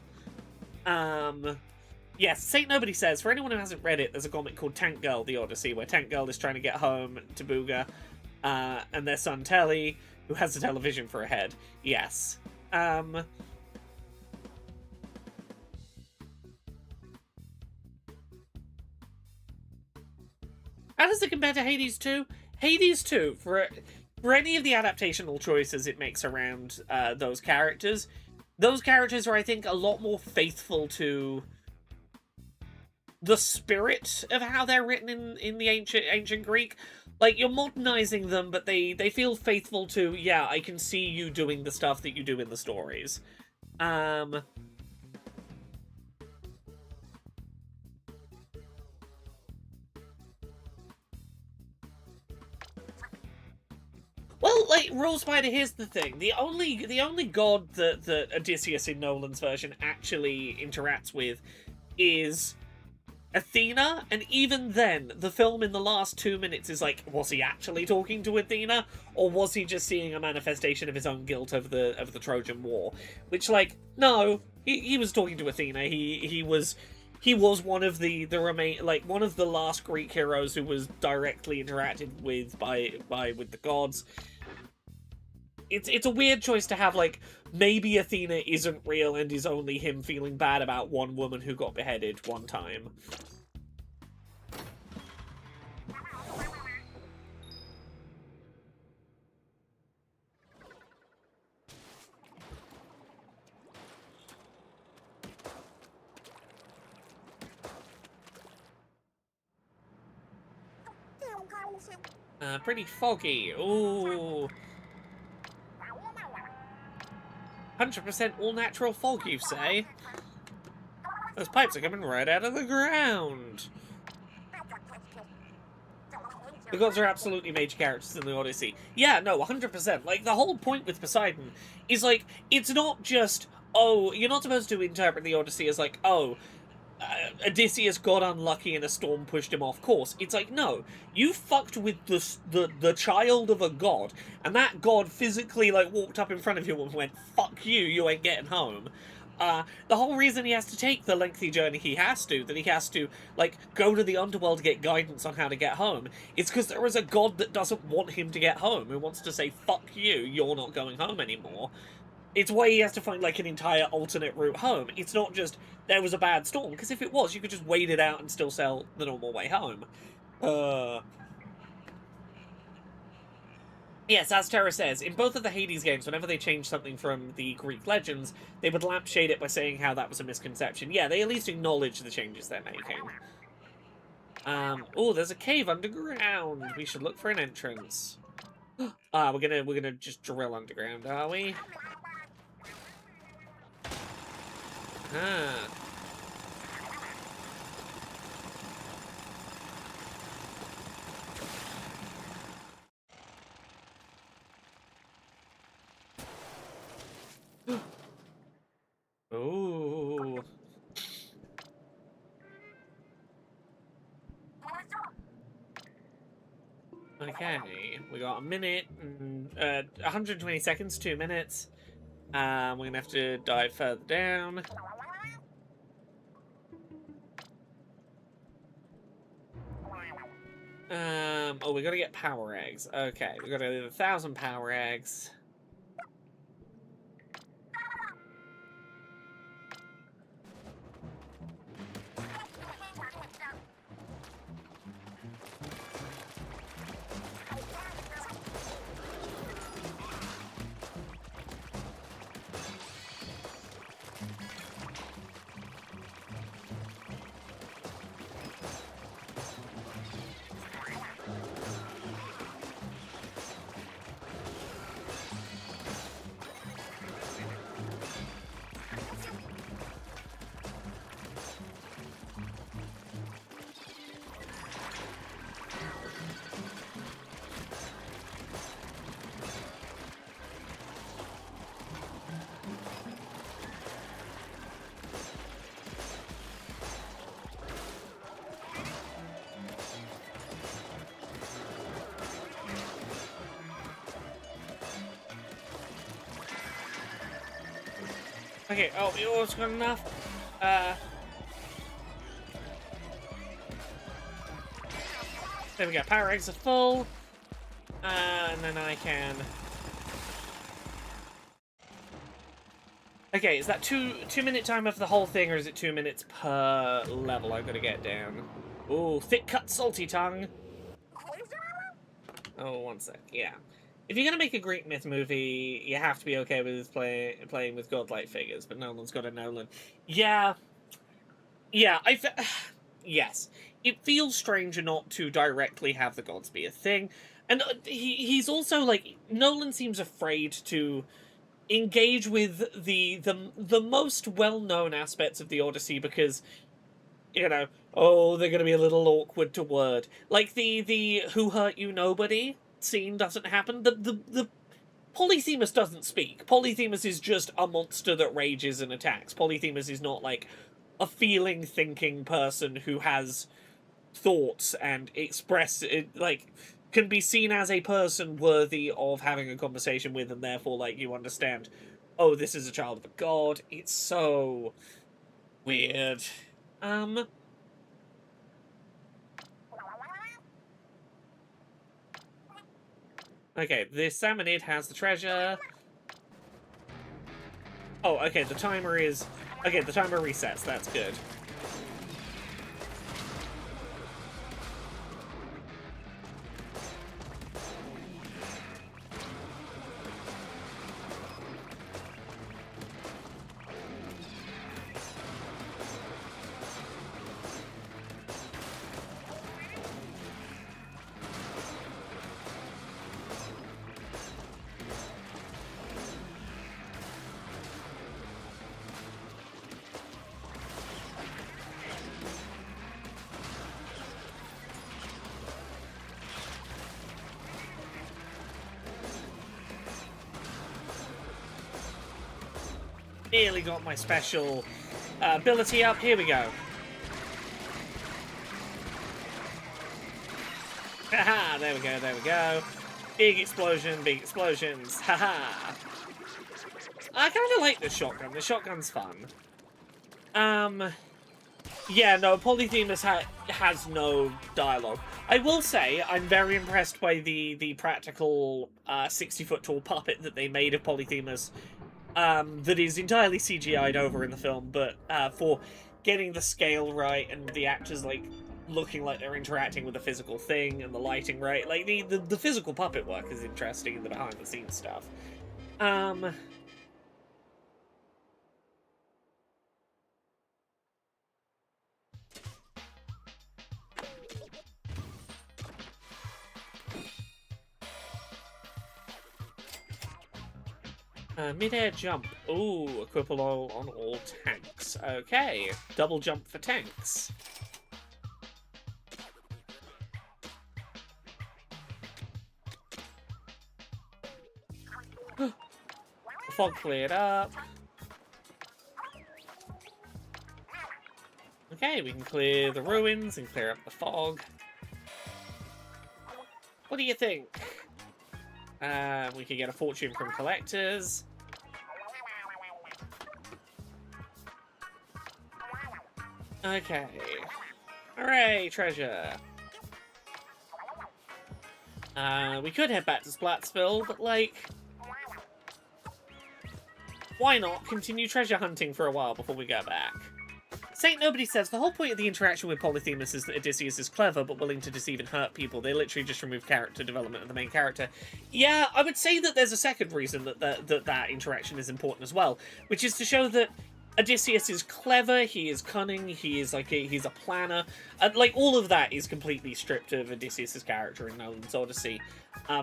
Yes, Saint Nobody says, for anyone who hasn't read it, there's a comic called Tank Girl, The Odyssey, where Tank Girl is trying to get home to Booga, and their son Telly, who has a television for a head. Yes. How does it compare to Hades 2? Hades 2, for any of the adaptational choices it makes around those characters are, I think, a lot more faithful to the spirit of how they're written in the ancient Greek. Like, you're modernizing them, but they feel faithful to, yeah, I can see you doing the stuff that you do in the stories. Well, like, Rule Spider, here's the thing. The only god that Odysseus in Nolan's version actually interacts with is Athena, and even then, the film in the last 2 minutes is like, was he actually talking to Athena, or was he just seeing a manifestation of his own guilt over the Trojan War? Which, like, no, he was talking to Athena. He was one of one of the last Greek heroes who was directly interacted with with the gods. It's a weird choice to have, like, maybe Athena isn't real and is only him feeling bad about one woman who got beheaded one time. Pretty foggy. Ooh. 100% all-natural fog, you say? Those pipes are coming right out of the ground. The gods are absolutely major characters in the Odyssey. Yeah, no, 100%. Like, the whole point with Poseidon is, like, it's not just, oh, you're not supposed to interpret the Odyssey as, like, oh, Odysseus got unlucky and a storm pushed him off course. It's like, no, you fucked with the child of a god, and that god physically, like, walked up in front of you and went, fuck you, you ain't getting home. The whole reason he has to take the lengthy journey he has to, like, go to the underworld to get guidance on how to get home, it's because there is a god that doesn't want him to get home, who wants to say, fuck you, you're not going home anymore. It's why he has to find, like, an entire alternate route home. It's not just, there was a bad storm, because if it was, you could just wait it out and still sail the normal way home. Yes, as Terra says, in both of the Hades games, whenever they changed something from the Greek legends, they would lampshade it by saying how that was a misconception. Yeah, they at least acknowledge the changes they're making. Oh, there's a cave underground. We should look for an entrance. We're gonna just drill underground, are we? Ah. Ooh. Okay, we got a minute and 120 seconds, 2 minutes. We're gonna have to dive further down. Oh, we gotta get power eggs. Okay, we gotta get 1,000 power eggs. Okay, oh, we almost got enough. There we go, power eggs are full. And then I can... Okay, is that 2-minute time of the whole thing, or is it 2 minutes per level I've got to get down? Ooh, thick cut salty tongue. Oh, one sec, yeah. If you're gonna make a Greek myth movie, you have to be okay with playing with godlike figures, but Nolan's got a Nolan. Yeah, yeah, yes. It feels strange not to directly have the gods be a thing, and he's also like Nolan seems afraid to engage with the most well-known aspects of the Odyssey because, you know, oh, they're gonna be a little awkward to word. Like the who hurt you nobody scene doesn't happen. The Polyphemus doesn't speak. Polyphemus is just a monster that rages and attacks. Polyphemus is not like a feeling, thinking person who has thoughts and express it, like can be seen as a person worthy of having a conversation with, and therefore like you understand, oh, this is a child of a god. It's so weird. Okay, the salmonid has the treasure. Oh, okay, the timer is... Okay, the timer resets, that's good. Nearly got my special ability up. Here we go. Haha, there we go, there we go. Big explosion, big explosions. Haha. I kind of like the shotgun. The shotgun's fun. Yeah, no, Polyphemus has no dialogue. I will say, I'm very impressed by the practical 60-foot tall puppet that they made of Polyphemus. That is entirely CGI'd over in the film, but for getting the scale right and the actors, like, looking like they're interacting with a physical thing and the lighting right. Like, the physical puppet work is interesting in the behind-the-scenes stuff. Mid-air jump. Ooh, equip all on all tanks. Okay, double jump for tanks. The fog cleared up. Okay, we can clear the ruins and clear up the fog. What do you think? We could get a fortune from collectors. Okay. Hooray, treasure. We could head back to Splatsville, but, like... why not continue treasure hunting for a while before we go back? Saint Nobody says, the whole point of the interaction with Polyphemus is that Odysseus is clever, but willing to deceive and hurt people. They literally just remove character development of the main character. Yeah, I would say that there's a second reason that interaction is important as well, which is to show that Odysseus is clever, he is cunning, he is he's a planner, and like all of that is completely stripped of Odysseus' character in Nolan's Odyssey,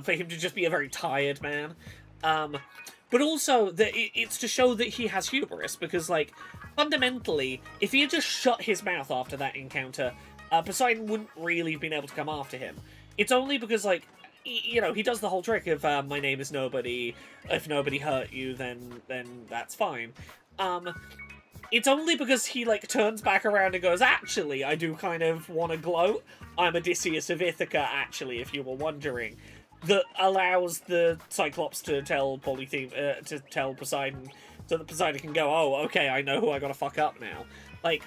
for him to just be a very tired man. But also that it's to show that he has hubris, because like fundamentally, if he had just shut his mouth after that encounter, Poseidon wouldn't really have been able to come after him. It's only because, like, you know, he does the whole trick of, my name is nobody, if nobody hurt you, then that's fine. It's only because he, like, turns back around and goes, actually, I do kind of want to gloat. I'm Odysseus of Ithaca, actually, if you were wondering. That allows the Cyclops to tell Poseidon, so that Poseidon can go, oh, okay, I know who I gotta fuck up now. Like,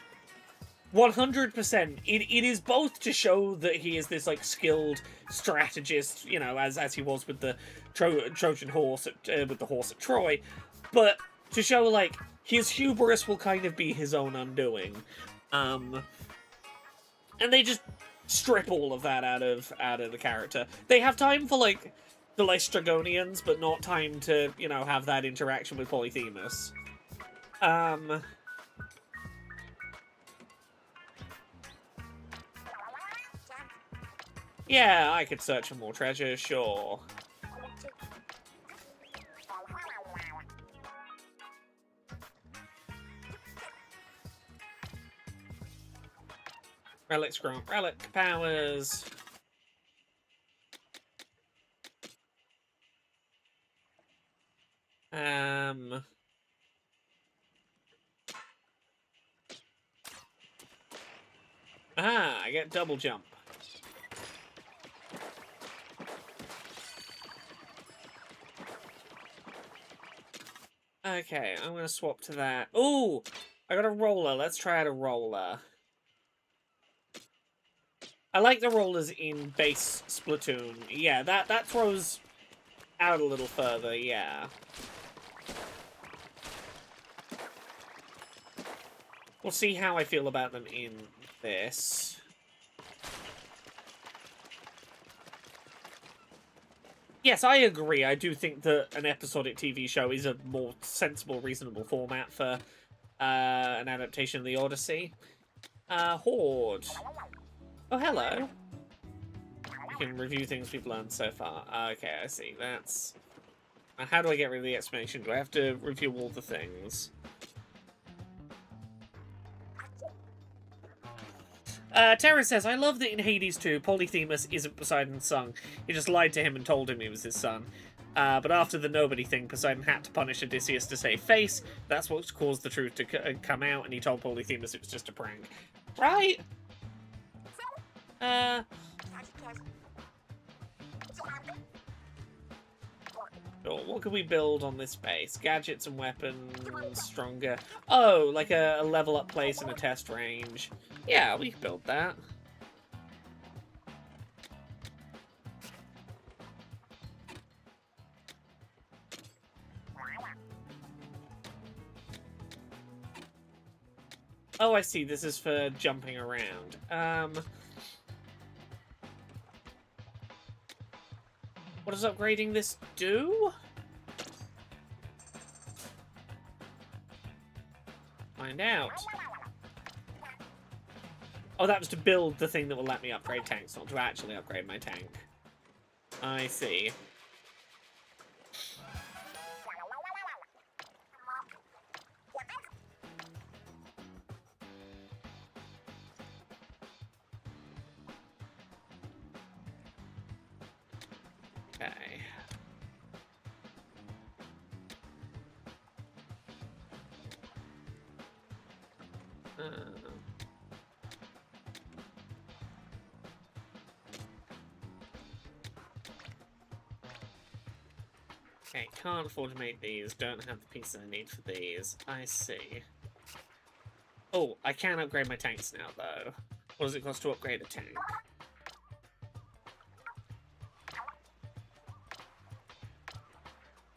100%, it is both to show that he is this, like, skilled strategist, you know, as he was with the Trojan horse, with the horse at Troy, but to show, like, his hubris will kind of be his own undoing. And they just strip all of that out of the character. They have time for, like, the Lystragonians, but not time to, you know, have that interaction with Polyphemus. Yeah, I could search for more treasure, sure. Relics grant relic powers. I get double jump. Okay, I'm gonna swap to that. Ooh! I got a roller. Let's try out a roller. I like the rollers in base Splatoon. Yeah, that throws out a little further, yeah. We'll see how I feel about them in this. Yes, I agree. I do think that an episodic TV show is a more sensible, reasonable format for an adaptation of the Odyssey. Horde. Oh, hello. We can review things we've learned so far. Okay, I see. That's... how do I get rid of the explanation? Do I have to review all the things? Terra says, I love that in Hades 2, Polyphemus isn't Poseidon's son. He just lied to him and told him he was his son. But after the nobody thing, Poseidon had to punish Odysseus to save face. That's what caused the truth to come out, and he told Polyphemus it was just a prank. Right? Sure, what can we build on this base? Gadgets and weapons, stronger. Oh, like a level up place and a test range. Yeah, we can build that. Oh, I see. This is for jumping around. What does upgrading this do? Find out. Oh, that was to build the thing that will let me upgrade tanks, not to actually upgrade my tank. I see. Okay. Okay, can't afford to make these, don't have the pieces I need for these. I see. Oh, I can upgrade my tanks now, though. What does it cost to upgrade a tank?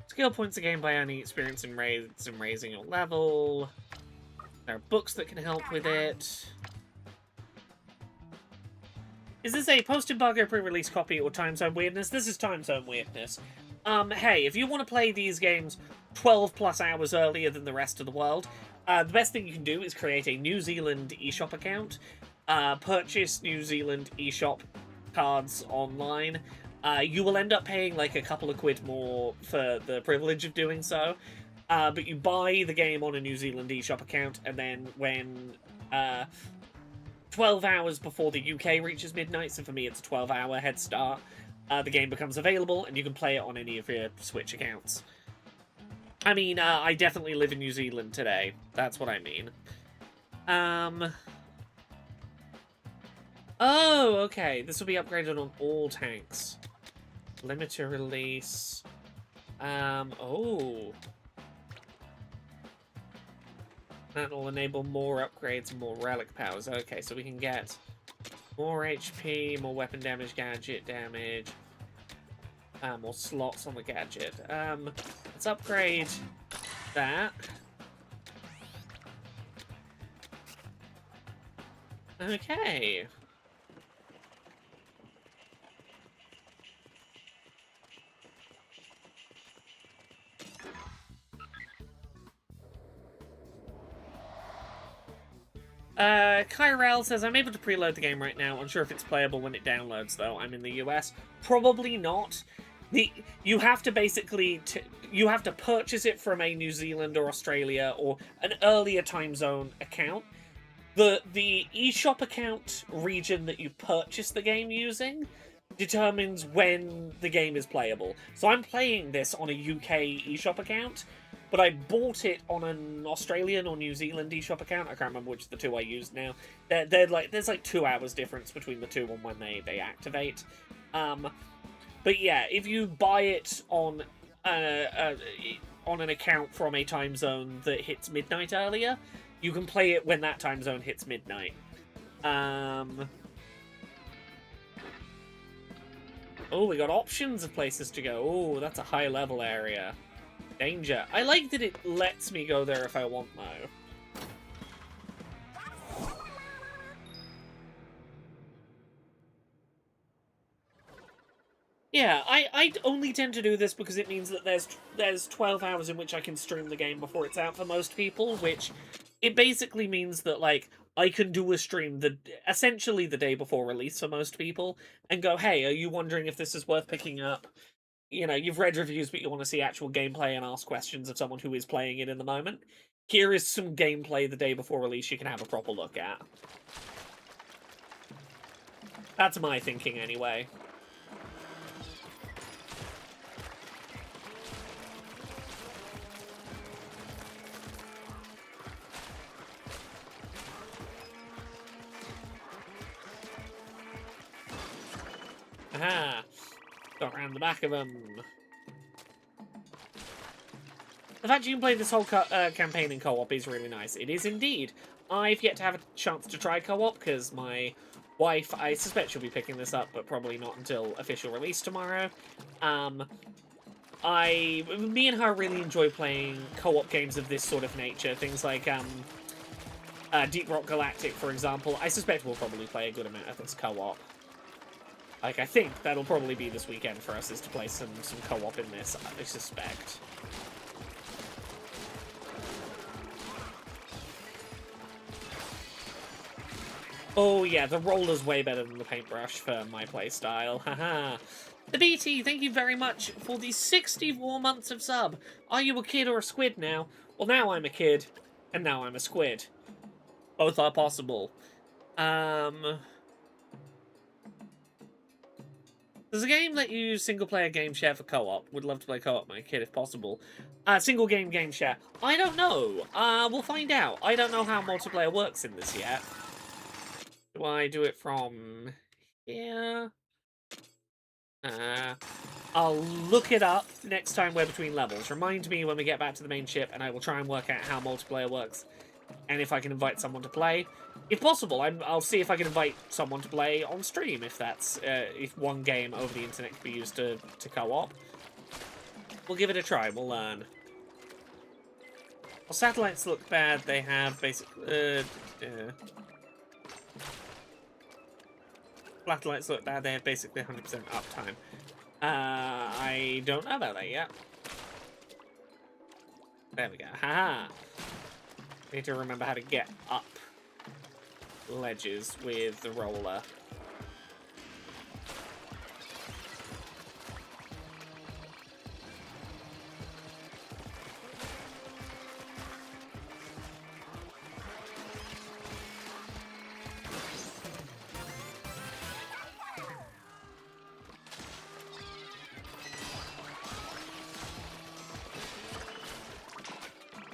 Skill points are gained by earning experience and raising your level. There are books that can help with it. Is this a post-embargo pre-release copy or time zone weirdness? This is time zone weirdness. Hey, if you want to play these games 12 plus hours earlier than the rest of the world, the best thing you can do is create a New Zealand eShop account, purchase New Zealand eShop cards online. You will end up paying like a couple of quid more for the privilege of doing so, but you buy the game on a New Zealand eShop account, and then when 12 hours before the UK reaches midnight, so for me it's a 12-hour head start, the game becomes available, and you can play it on any of your Switch accounts. I mean, I definitely live in New Zealand today. That's what I mean. Oh, okay. This will be upgraded on all tanks. Limited release. Oh. That will enable more upgrades and more relic powers. Okay, so we can get more HP, more weapon damage, gadget damage, more slots on the gadget. Let's upgrade that. Okay. Kyrell says, I'm able to preload the game right now. Unsure if it's playable when it downloads, though. I'm in the US. Probably not. You have to basically... you have to purchase it from a New Zealand or Australia or an earlier time zone account. The eShop account region that you purchase the game using determines when the game is playable. So I'm playing this on a UK eShop account, but I bought it on an Australian or New Zealand eShop account. I can't remember which of the two I used now. They're like, there's like 2 hours difference between the two on when they activate. But yeah, if you buy it on an account from a time zone that hits midnight earlier, you can play it when that time zone hits midnight. Oh, we got options of places to go. Oh, that's a high level area. Danger. I like that it lets me go there if I want, though. Yeah, I only tend to do this because it means that there's 12 hours in which I can stream the game before it's out for most people, which it basically means that, like, I can do a stream essentially the day before release for most people and go, hey, are you wondering if this is worth picking up? You know, you've read reviews, but you want to see actual gameplay and ask questions of someone who is playing it in the moment. Here is some gameplay the day before release you can have a proper look at. That's my thinking, anyway. Aha! Got around the back of them. The fact you can play this whole campaign in co-op is really nice. It is indeed. I've yet to have a chance to try co-op because my wife, I suspect she'll be picking this up, but probably not until official release tomorrow. Me and her really enjoy playing co-op games of this sort of nature. Things like Deep Rock Galactic, for example. I suspect we'll probably play a good amount of this co-op. Like, I think that'll probably be this weekend for us, is to play some co-op in this, I suspect. Oh yeah, the roller's way better than the paintbrush for my playstyle. Haha. The BT, thank you very much for the 64 months of sub. Are you a kid or a squid now? Well, now I'm a kid, and now I'm a squid. Both are possible. Does a game let you single-player game share for co-op? Would love to play co-op, my kid, if possible. Single-game game share. I don't know. We'll find out. I don't know how multiplayer works in this yet. Do I do it from here? I'll look it up next time we're between levels. Remind me when we get back to the main ship, and I will try and work out how multiplayer works, and if I can invite someone to play. If possible, I'll see if I can invite someone to play on stream, if that's if one game over the internet can be used to co-op. We'll give it a try. We'll learn. Well, satellites look bad. They have basically. Satellites look bad. They have basically 100% uptime. I don't know about that yet. There we go. Haha. Need to remember how to get up ledges with the roller.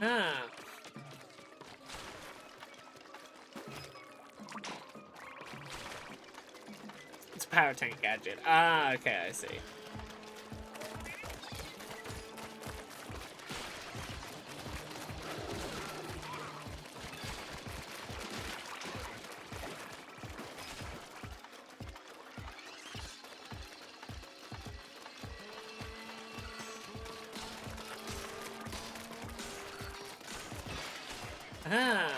Ah. It's a power tank gadget. Ah, okay, I see. Ah.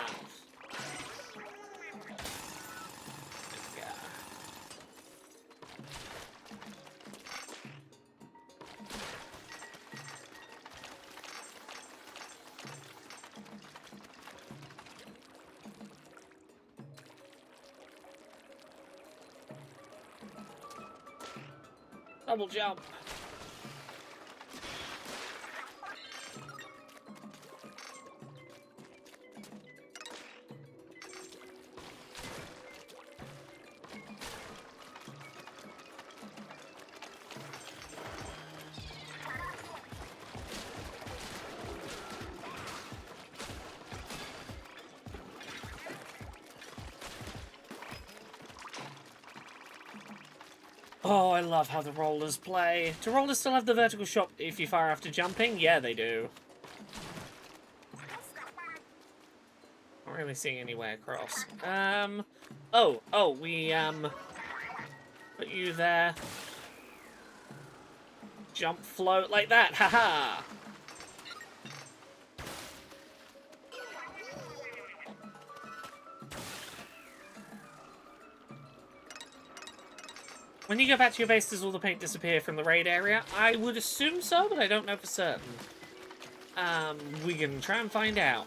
Double jump. Oh, I love how the rollers play. Do rollers still have the vertical shot if you fire after jumping? Yeah, they do. Not really seeing any way across. We, put you there. Jump, float, like that, haha! When you go back to your base, does all the paint disappear from the raid area? I would assume so, but I don't know for certain. We can try and find out.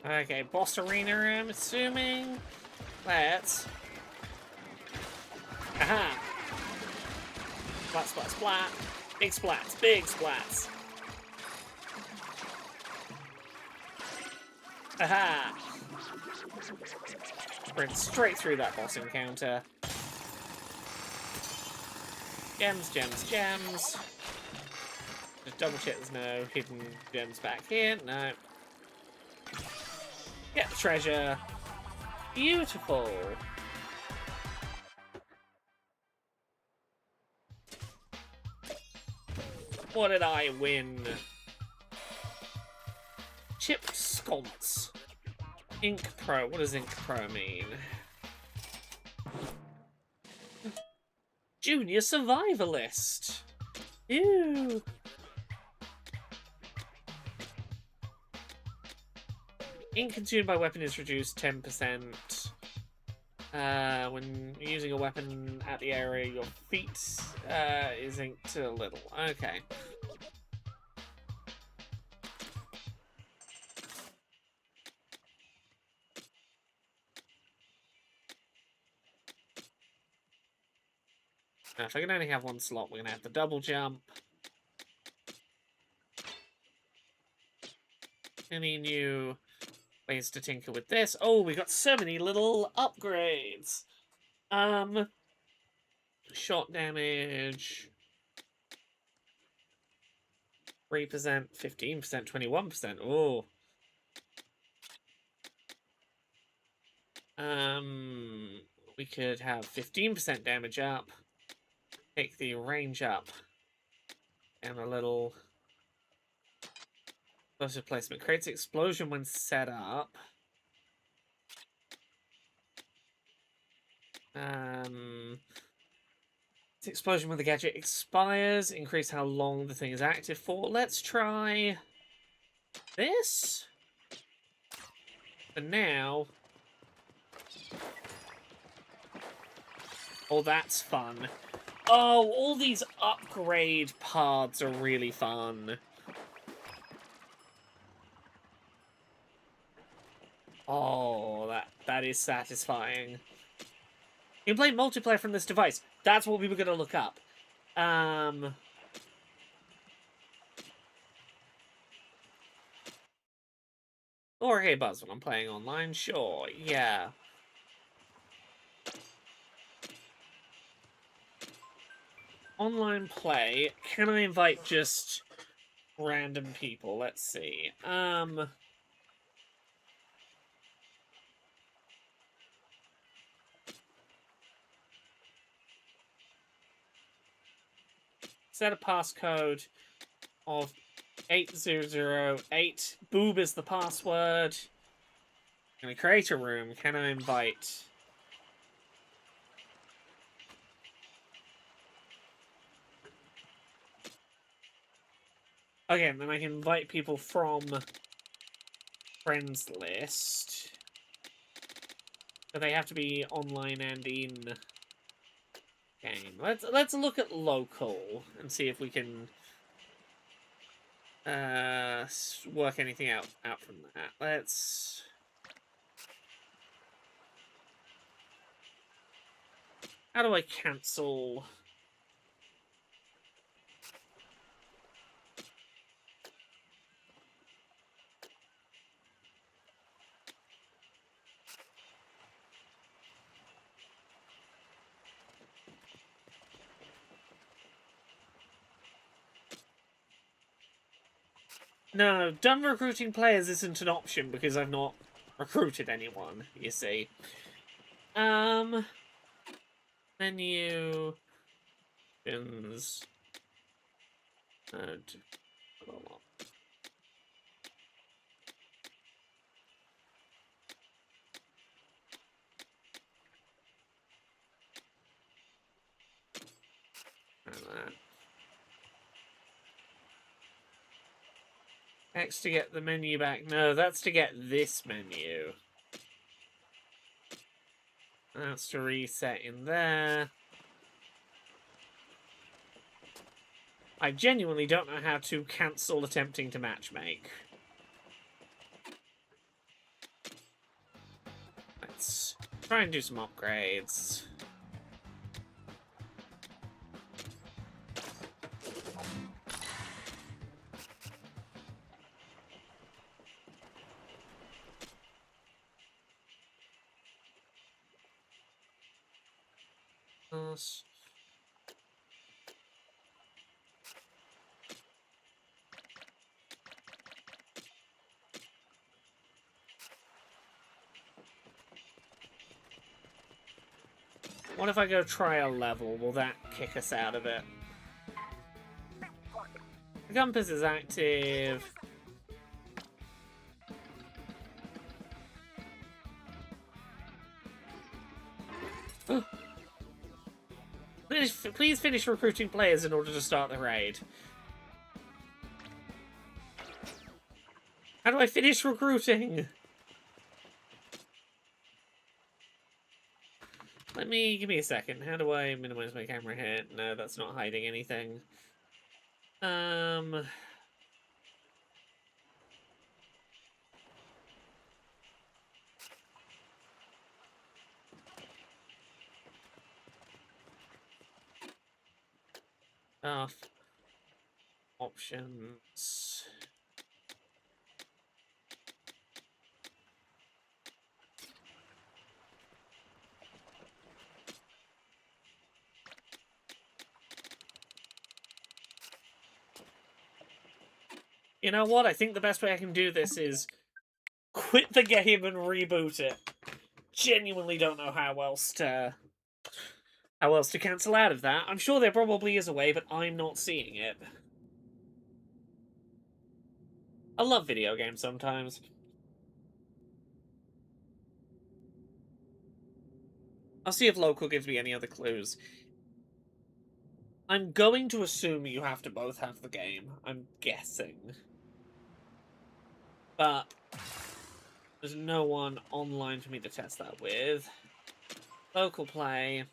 Okay, boss arena, I'm assuming. Let's... Aha! splat, splat, splat. Big splats, big splats. Aha! Sprint straight through that boss encounter. Gems, gems, gems. Just double check there's no hidden gems back here. No. Get the treasure. Beautiful. What did I win? Chip sconce. Ink Pro. What does Ink Pro mean? Junior Survivalist. Ew. Ink consumed by weapon is reduced 10%. When using a weapon at the area, your feet is inked a little. Okay. Now, if I can only have one slot, we're going to have the double jump. Any new ways to tinker with this? Oh, we got so many little upgrades. Shot damage. 3%, 15%, 21%. Oh. We could have 15% damage up. Take the range up. And a little explosive placement. Creates explosion when set up. This explosion when the gadget expires. Increase how long the thing is active for. Let's try this. For now. Oh, that's fun. Oh, all these upgrade paths are really fun. Oh, that is satisfying. You can play multiplayer from this device. That's what we were going to look up. Or hey Buzz when I'm playing online. Sure, yeah. Online play. Can I invite just random people? Let's see. Set a passcode of 8008. Boob is the password. Can I create a room? Can I invite? Okay, then I can invite people from friends list. But they have to be online and in game. Let's look at local and see if we can work anything out from that. Let's how do I cancel? No, done recruiting players isn't an option because I've not recruited anyone, you see. Menu. Bins. X to get the menu back. No, that's to get this menu. That's to reset in there. I genuinely don't know how to cancel attempting to matchmake. Let's try and do some upgrades. Us. What if I go try a level? Will that kick us out of it? The compass is active. Please finish recruiting players in order to start the raid. How do I finish recruiting? Give me a second. How do I minimize my camera here? No, that's not hiding anything. Off. Options. You know what? I think the best way I can do this is quit the game and reboot it. Genuinely don't know how else to cancel out of that. I'm sure there probably is a way, but I'm not seeing it. I love video games sometimes. I'll see if local gives me any other clues. I'm going to assume you have to both have the game. I'm guessing. But there's no one online for me to test that with. Local play.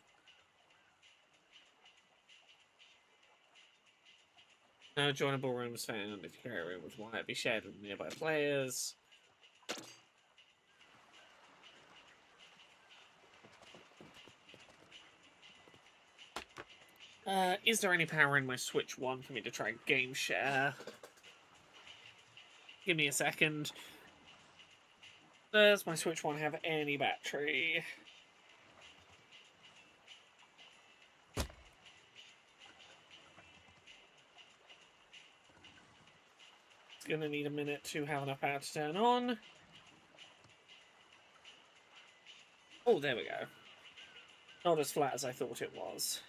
No joinable rooms found. If your area was wide, be shared with nearby players. Is there any power in my Switch 1 for me to try game share? Give me a second. Does my Switch 1 have any battery? It's gonna need a minute to have enough power to turn on. Oh, there we go. Not as flat as I thought it was.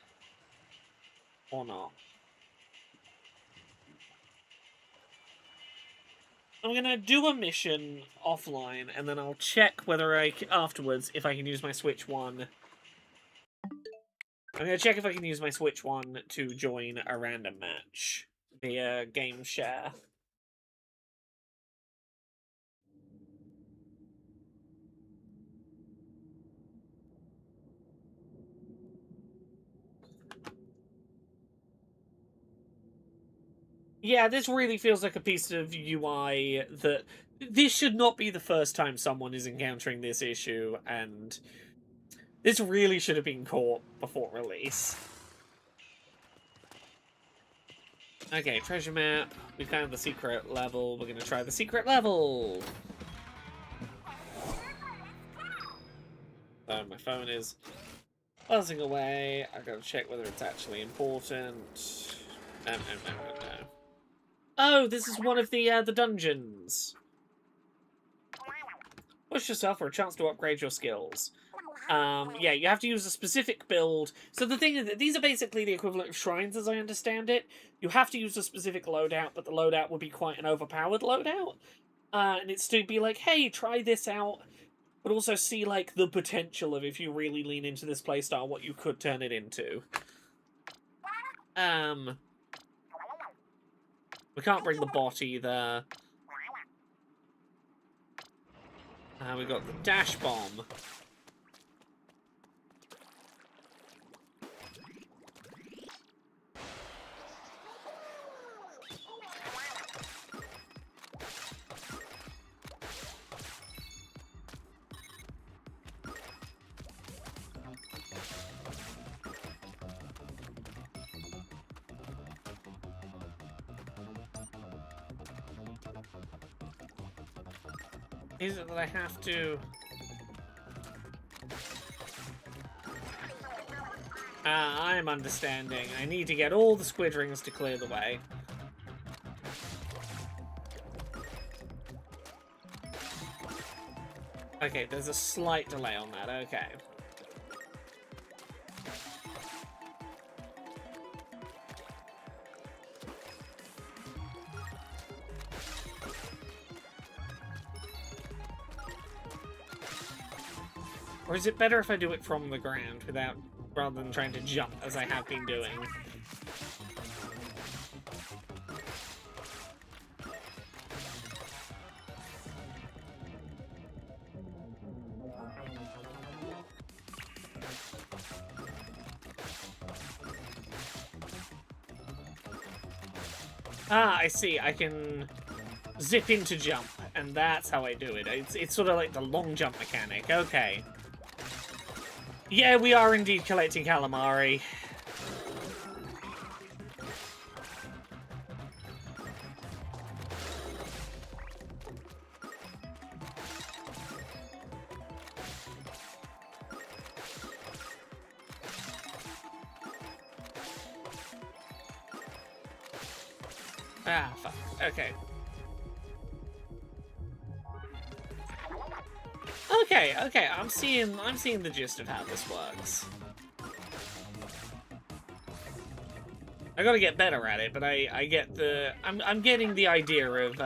Or not. I'm gonna do a mission offline, and then I'll check whether afterwards if I can use my Switch 1. I'm gonna check if I can use my Switch 1 to join a random match via game share. Yeah, this really feels like a piece of UI that... This should not be the first time someone is encountering this issue, and this really should have been caught before release. Okay, treasure map. We found the secret level. We're gonna try the secret level! Oh, my phone is buzzing away. I've got to check whether it's actually important. No. Oh, this is one of the dungeons. Push yourself for a chance to upgrade your skills. Yeah, you have to use a specific build. So the thing is that these are basically the equivalent of shrines, as I understand it. You have to use a specific loadout, but the loadout would be quite an overpowered loadout. And it's to be like, hey, try this out, but also see, like, the potential of if you really lean into this playstyle, what you could turn it into. We can't bring the bot either. We got the dash bomb. Is it that I have to... Ah, I'm understanding. I need to get all the squid rings to clear the way. Okay, there's a slight delay on that, okay. Or is it better if I do it from the ground rather than trying to jump as I have been doing? Ah, I see. I can zip into jump, and that's how I do it. It's sort of like the long jump mechanic. Okay. Yeah, we are indeed collecting calamari. Ah, fuck. Okay. Okay, I'm seeing the gist of how this works. I gotta get better at it, but I get the I'm getting the idea of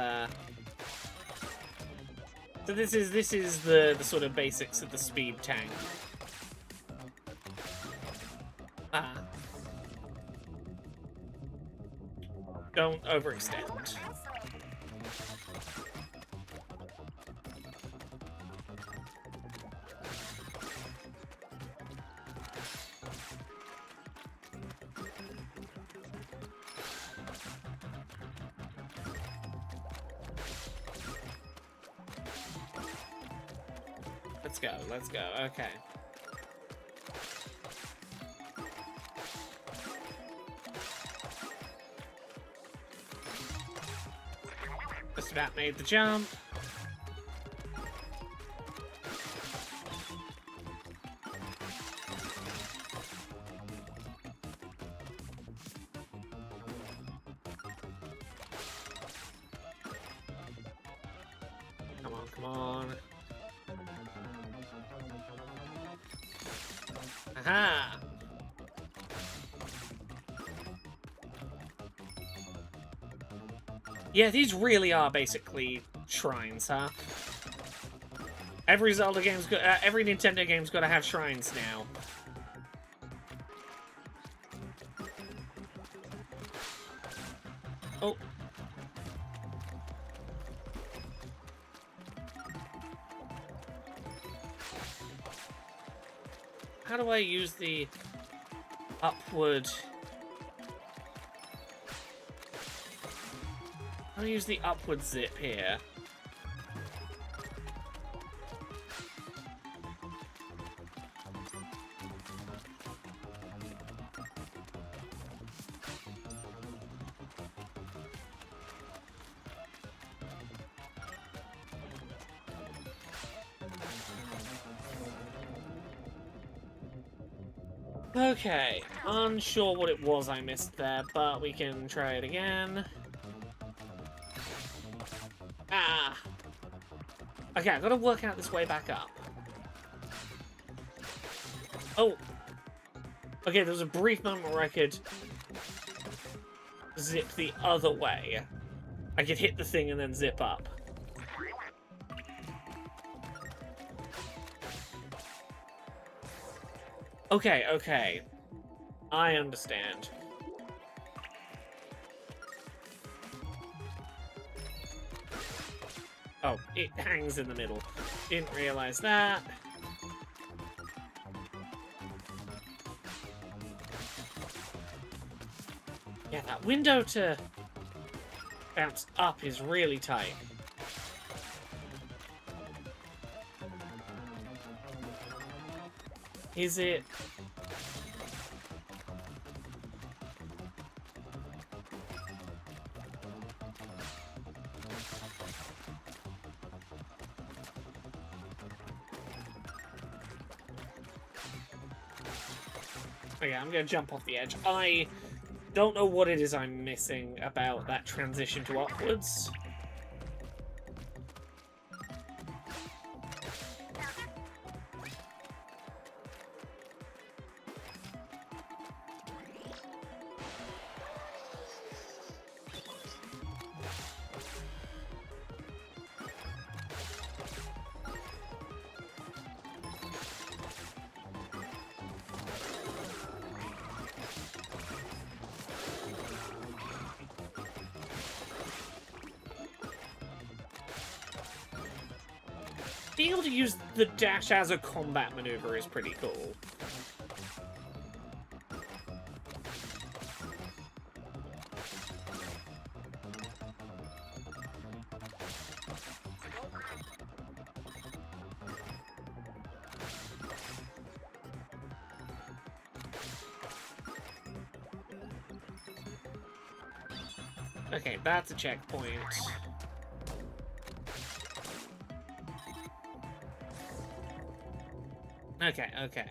so this is the sort of basics of the speed tank. Don't overextend. Let's go, okay. Just about made the jump. Come on. Aha! Yeah, these really are basically shrines, huh? Every Zelda game's every Nintendo game's got to have shrines now. Oh. How do I use the upward? How do I use the upward zip here? Okay, unsure what it was I missed there, but we can try it again. Ah! Okay, I've got to work out this way back up. Oh! Okay, there was a brief moment where I could zip the other way. I could hit the thing and then zip up. Okay, okay. I understand. Oh, it hangs in the middle. Didn't realize that. Yeah, that window to bounce up is really tight. Is it? Okay, I'm gonna jump off the edge. I don't know what it is I'm missing about that transition to upwards. Being able to use the dash as a combat maneuver is pretty cool. Okay, that's a checkpoint. Okay, okay.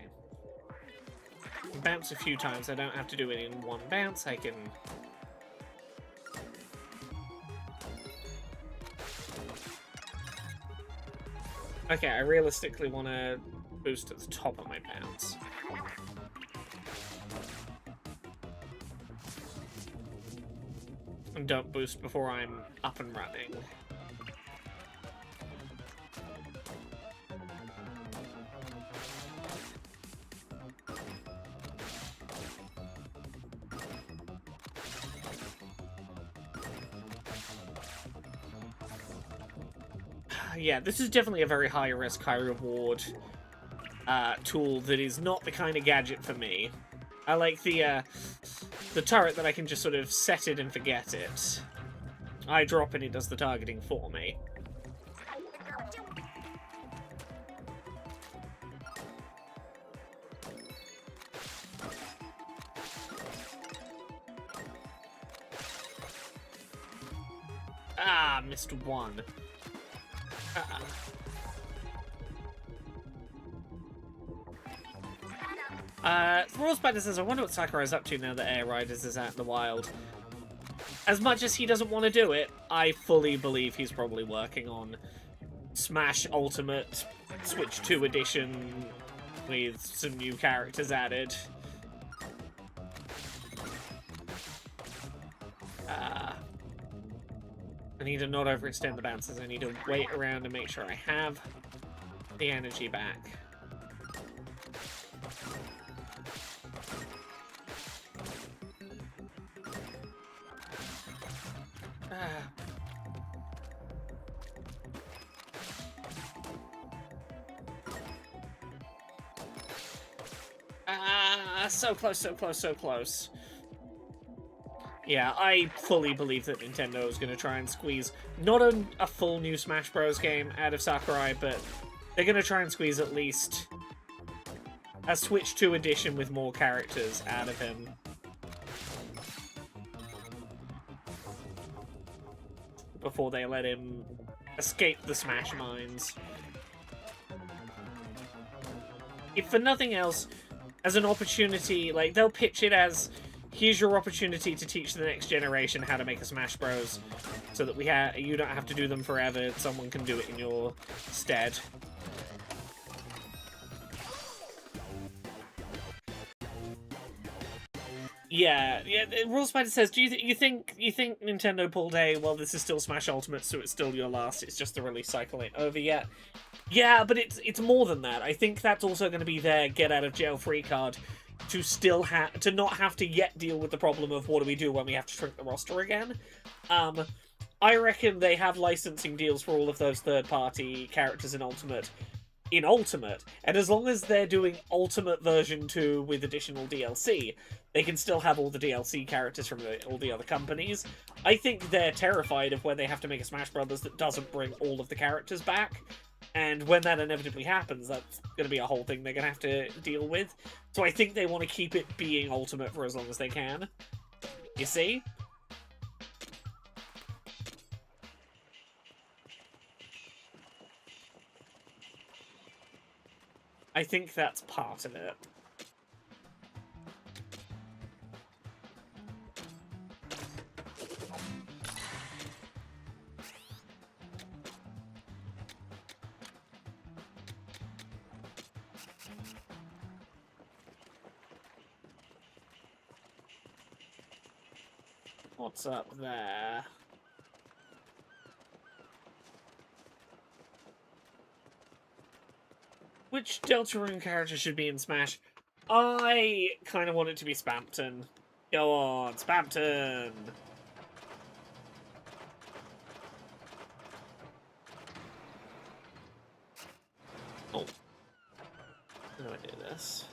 Bounce a few times. I don't have to do it in one bounce. I can... Okay, I realistically want to boost at the top of my bounce. And don't boost before I'm up and running. Yeah, this is definitely a very high risk, high reward tool that is not the kind of gadget for me. I like the turret that I can just sort of set it and forget it. I drop and it does the targeting for me. Ah, missed one. Raw Spider says, I wonder what Sakurai's up to now that Air Riders is out in the wild. As much as he doesn't want to do it, I fully believe he's probably working on Smash Ultimate Switch 2 edition with some new characters added. I need to not overextend the bounces. I need to wait around and make sure I have the energy back. So close, so close, so close. Yeah, I fully believe that Nintendo is going to try and squeeze not a full new Smash Bros. Game out of Sakurai, but they're going to try and squeeze at least a Switch 2 edition with more characters out of him. Before they let him escape the Smash mines. If for nothing else, as an opportunity, like, they'll pitch it as, here's your opportunity to teach the next generation how to make a Smash Bros. So that you don't have to do them forever, someone can do it in your stead. Yeah. Raw Spider says, do you think Nintendo pulled a, well, this is still Smash Ultimate, so it's still your last, it's just the release cycle ain't over yet? Yeah, but it's more than that. I think that's also going to be their get out of jail free card to still to not have to yet deal with the problem of what do we do when we have to shrink the roster again. I reckon they have licensing deals for all of those third-party characters in Ultimate, and as long as they're doing Ultimate version 2 with additional DLC, they can still have all the DLC characters from all the other companies. I think they're terrified of when they have to make a Smash Brothers that doesn't bring all of the characters back. And when that inevitably happens, that's going to be a whole thing they're going to have to deal with. So I think they want to keep it being Ultimate for as long as they can. You see? I think that's part of it. What's up there? Which Deltarune character should be in Smash? I kind of want it to be Spamton. Go on, Spamton! Oh. How do I do this?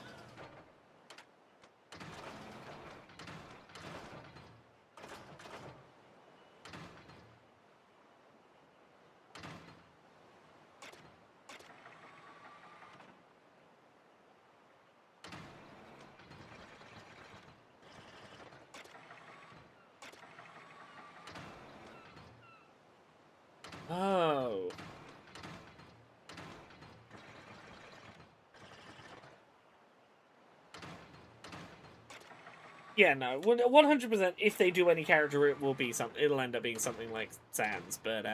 Oh. Yeah, no, 100%. If they do any character, it will be something. It'll end up being something like Sans. But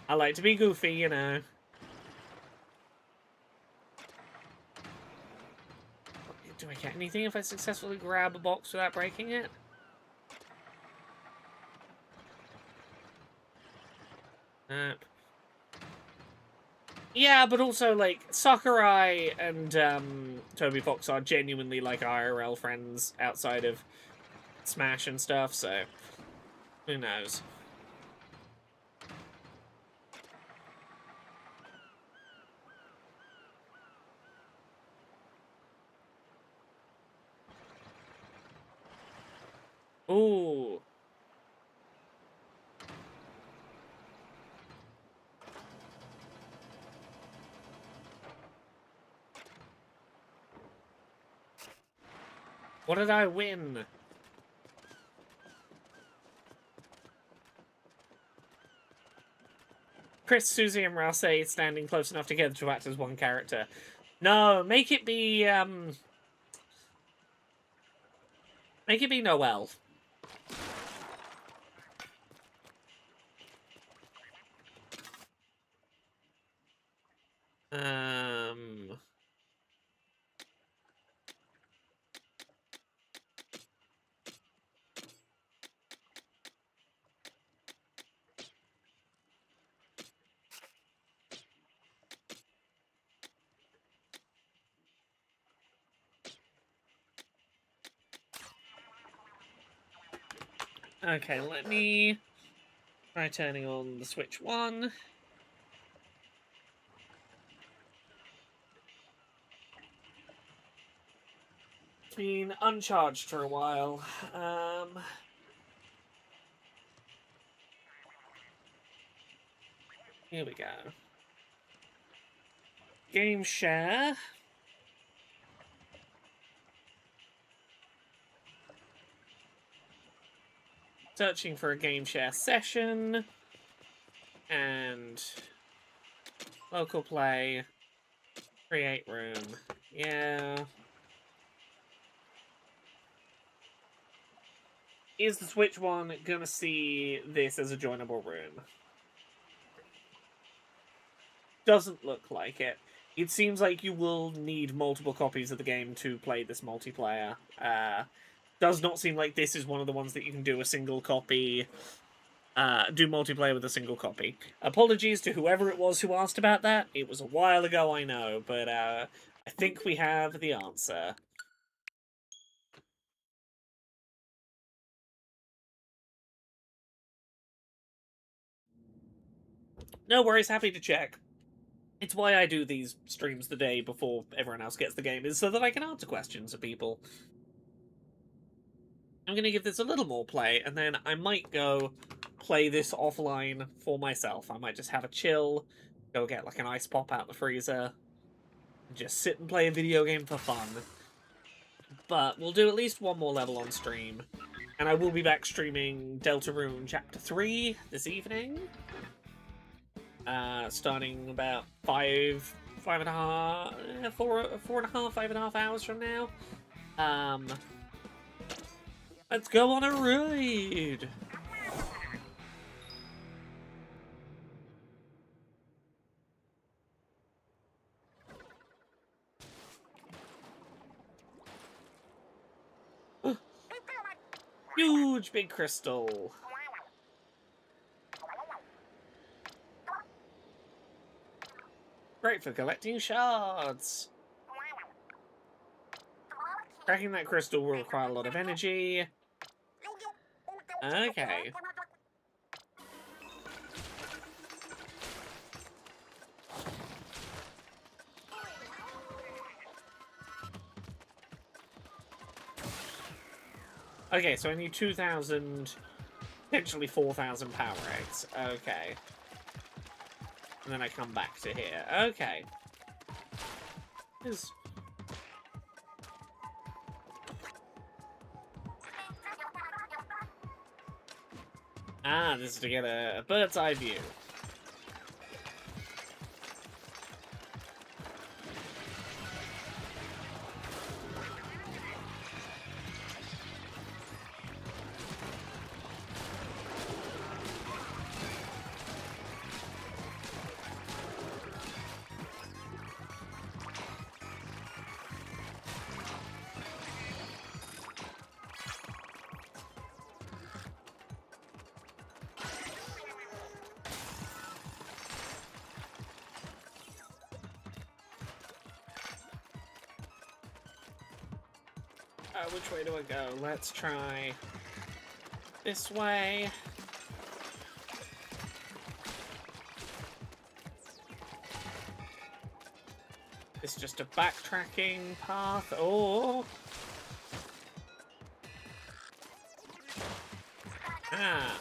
I like to be goofy, you know. Do I get anything if I successfully grab a box without breaking it? Nope. Yeah, but also, like, Sakurai and Toby Fox are genuinely, like, IRL friends outside of Smash and stuff, so who knows? Ooh. What did I win? Chris, Susie, and Rouse standing close enough together to act as one character. No, make it be Noelle. Um. Okay, let me try turning on the Switch 1. It's been uncharged for a while. Here we go. Game share. Searching for a game share session. And local play. Create room. Yeah. Is the Switch one gonna see this as a joinable room? Doesn't look like it. It seems like you will need multiple copies of the game to play this multiplayer. Does not seem like this is one of the ones that you can do a single copy, do multiplayer with a single copy. Apologies to whoever it was who asked about that. It was a while ago, I know, but I think we have the answer. No worries, happy to check. It's why I do these streams the day before everyone else gets the game, is so that I can answer questions of people. I'm going to give this a little more play, and then I might go play this offline for myself. I might just have a chill, go get like an ice pop out the freezer, and just sit and play a video game for fun. But we'll do at least one more level on stream, and I will be back streaming Deltarune Chapter 3 this evening. Starting about 5.5 hours from now. Let's go on a ride! Huge big crystal. Great for collecting shards. Cracking that crystal will require a lot of energy. Okay. Okay, so I need 2,000, potentially 4,000 power eggs. Okay. And then I come back to here. Okay. Ah, this is to get a bird's eye view. Which way do I go? Let's try this way. It's just a backtracking path. Oh! Ah!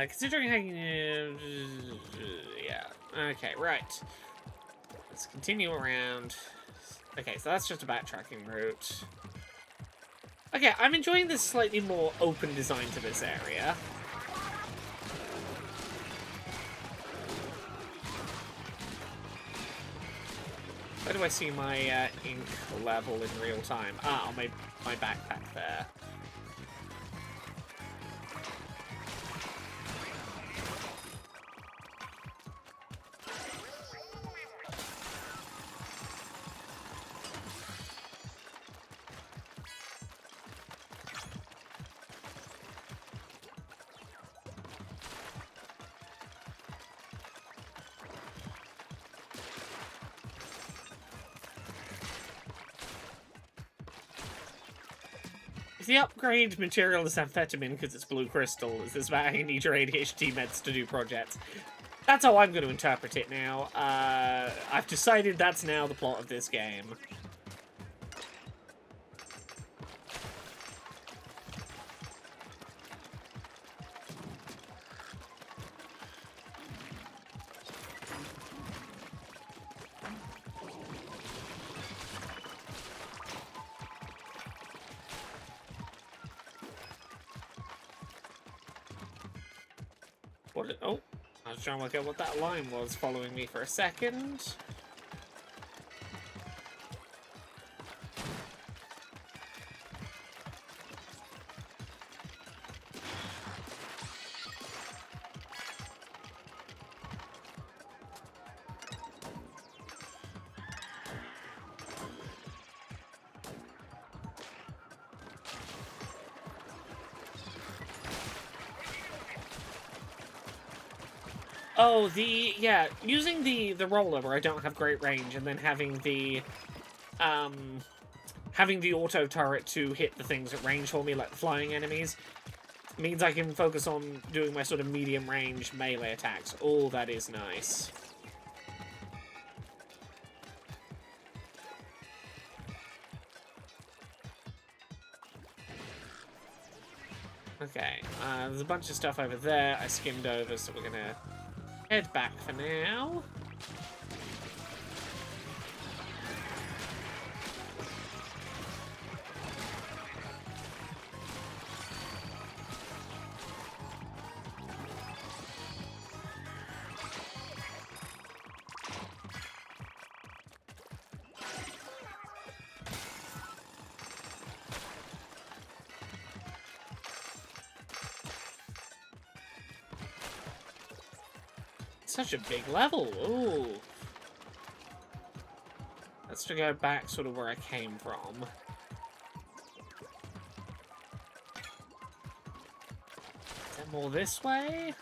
Considering how you... yeah. Okay, right. Let's continue around. Okay, so that's just a backtracking route. Okay, I'm enjoying this slightly more open design to this area. Where do I see my ink level in real time? Ah, on my backpack there. The upgrade material is amphetamine because it's blue crystal. Is this about how you need your ADHD meds to do projects? That's how I'm going to interpret it now. I've decided that's now the plot of this game. Oh, I was trying to work out what that line was following me for a second. Oh, yeah, using the roller where I don't have great range and then having the auto turret to hit the things at range for me, like the flying enemies, means I can focus on doing my sort of medium range melee attacks. Oh, that is nice. Okay, there's a bunch of stuff over there I skimmed over, so we're gonna head back for now. such a big level. Ooh. Let's to go back sort of where I came from. Is there more this way?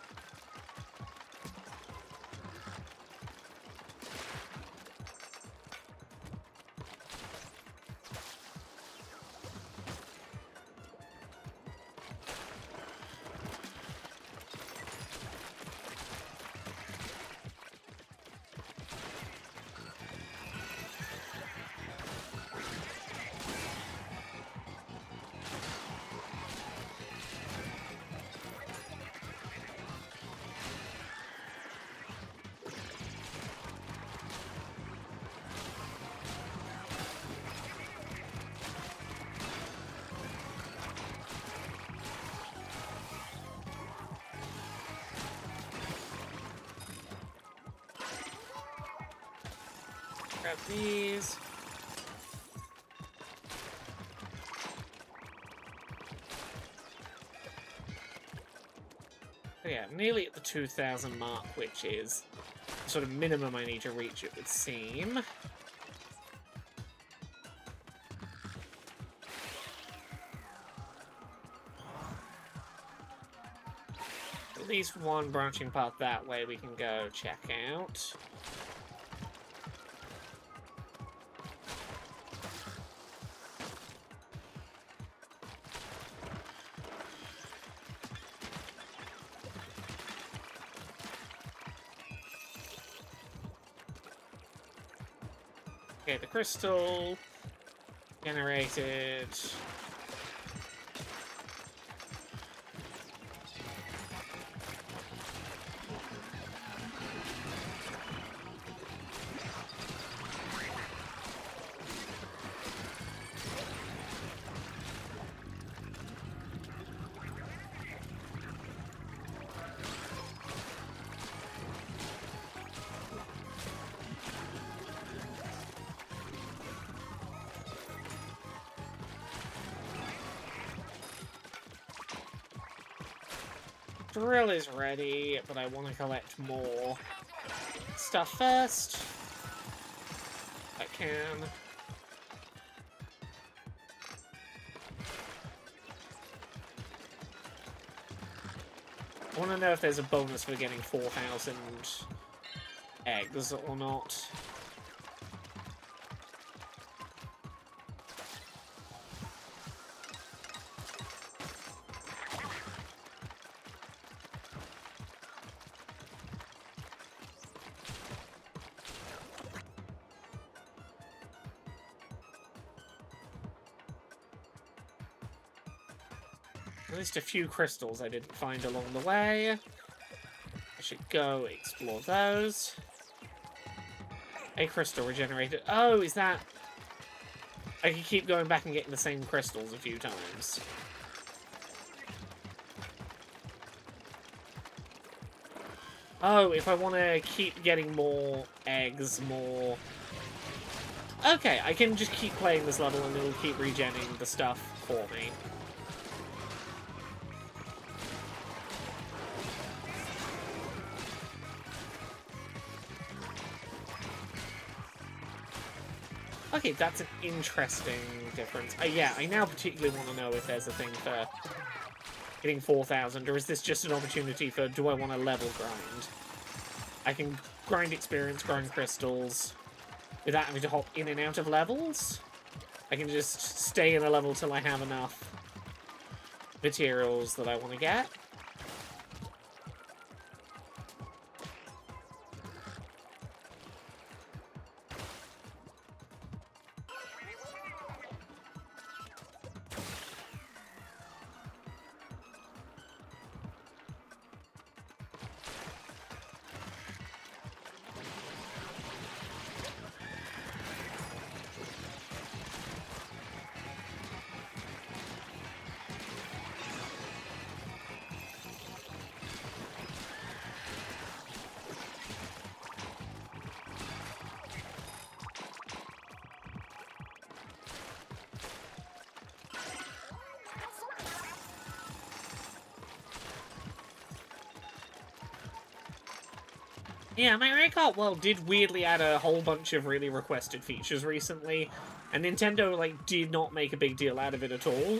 Grab these. So yeah, I'm nearly at the 2,000 mark, which is the sort of minimum I need to reach, it would seem. At least one branching path that way we can go check out. Okay, the crystal generated. Drill is ready, but I want to collect more stuff first. If I can. I want to know if there's a bonus for getting 4,000 eggs or not. At least a few crystals I didn't find along the way. I should go explore those. A crystal regenerated. Oh, is that... I can keep going back and getting the same crystals a few times. Oh, if I want to keep getting more eggs, more... Okay, I can just keep playing this level and it'll keep regenning the stuff for me. Okay, that's an interesting difference. Yeah, I now particularly want to know if there's a thing for getting 4,000, or is this just an opportunity for, do I want to level grind? I can grind experience, grind crystals, without having to hop in and out of levels. I can just stay in a level till I have enough materials that I want to get. Yeah, Mario Kart World did weirdly add a whole bunch of really requested features recently, and Nintendo, like, did not make a big deal out of it at all,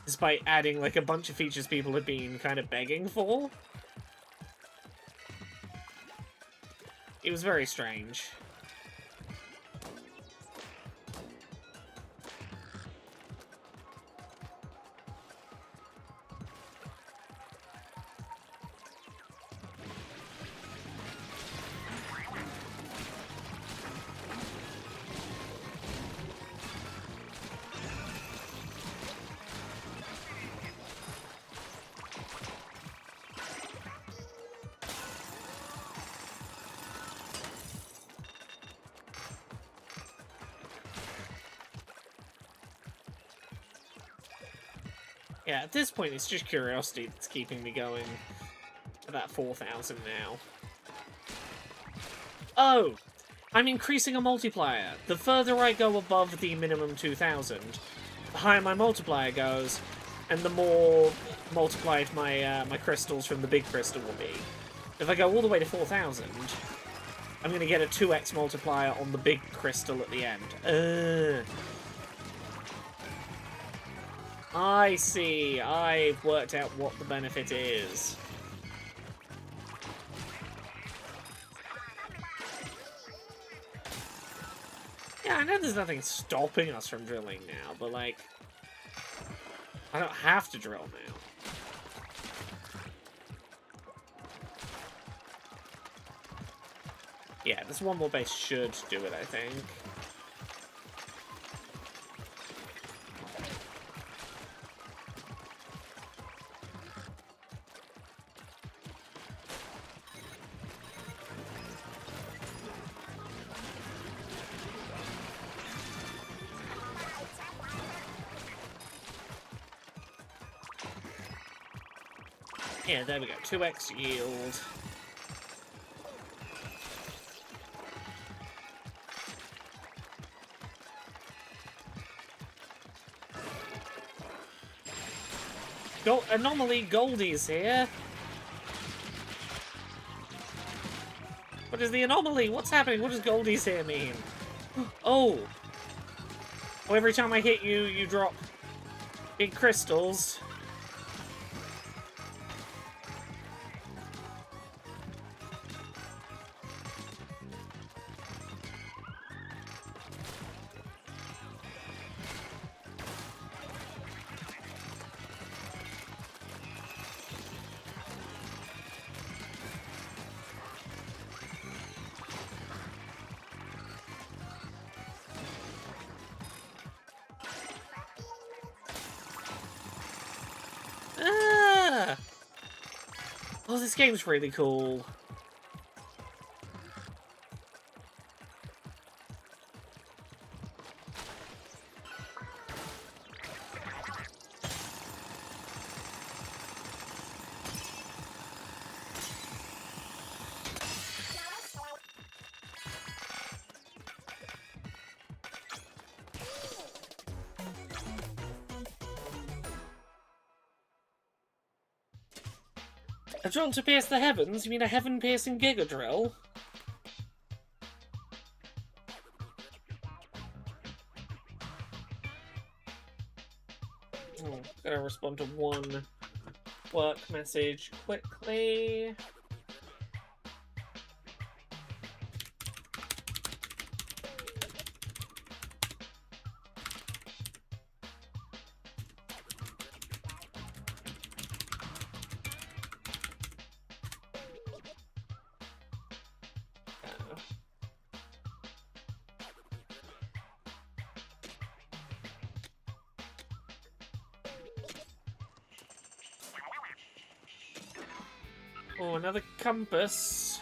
despite adding, like, a bunch of features people had been kind of begging for. It was very strange. Yeah, at this point, it's just curiosity that's keeping me going at that 4,000 now. Oh! I'm increasing a multiplier. The further I go above the minimum 2,000, the higher my multiplier goes, and the more multiplied my my crystals from the big crystal will be. If I go all the way to 4,000, I'm going to get a 2x multiplier on the big crystal at the end. I see. I've worked out what the benefit is. Yeah, I know there's nothing stopping us from drilling now, but, like, I don't have to drill now. Yeah, this one more base should do it, I think. Yeah, there we go. 2x yield. Anomaly Goldie's here. What is the anomaly? What's happening? What does Goldie's here mean? Oh! Oh, every time I hit you, you drop big crystals. Ah! Oh, this game's really cool. A drill to pierce the heavens? You mean a heaven-piercing Giga Drill? Oh, gotta respond to one work message quickly. Oh, another compass.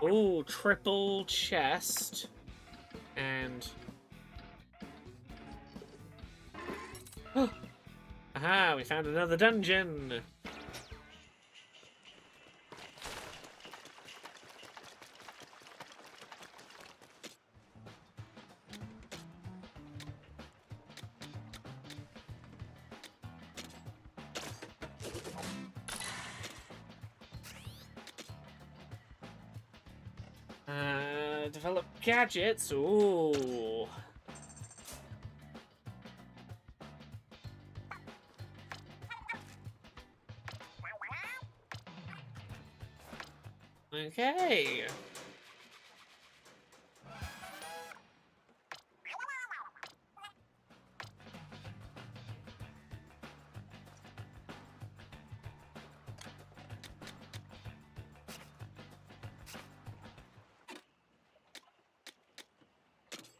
Oh, triple chest. And... aha, we found another dungeon! Develop gadgets. Ooh. Okay.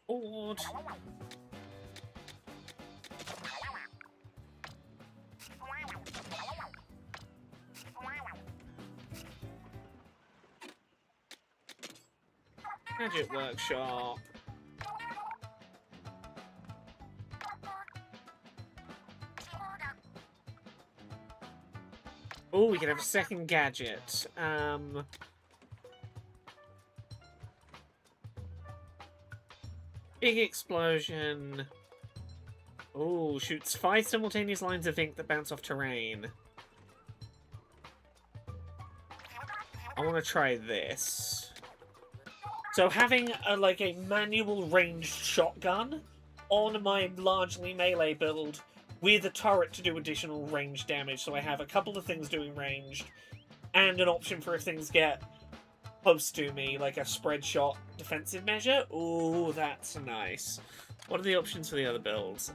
Board. Gadget workshop. Oh, we can have a second gadget. Big explosion. Oh, shoots 5 simultaneous lines of ink that bounce off terrain. I want to try this. So having like a manual ranged shotgun on my largely melee build with a turret to do additional range damage, so I have a couple of things doing ranged and an option for if things get close to me, like a spread shot defensive measure. Ooh, that's nice. What are the options for the other builds?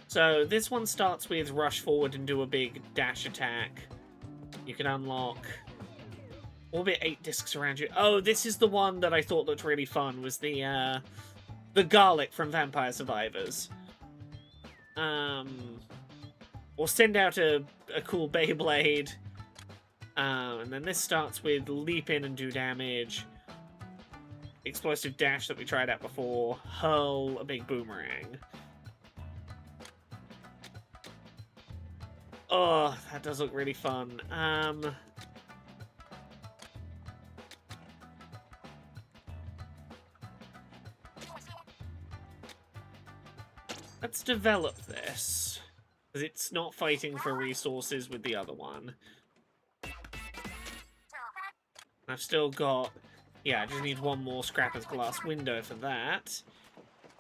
So this one starts with rush forward and do a big dash attack. You can unlock orbit 8 discs around you. Oh, this is the one that I thought looked really fun, was the garlic from Vampire Survivors. Or send out a cool Beyblade. And then this starts with leap in and do damage. Explosive dash that we tried out before. Hurl a big boomerang. Oh, that does look really fun. Let's develop this. Because it's not fighting for resources with the other one. I've still got... Yeah, I just need one more Scrapper's Glass window for that.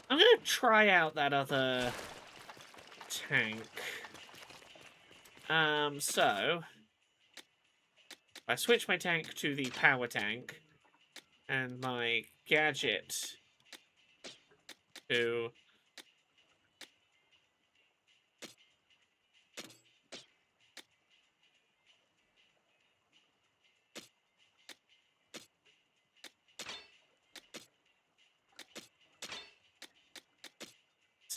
I'm going to try out that other tank. So... I switch my tank to the power tank. And my gadget to...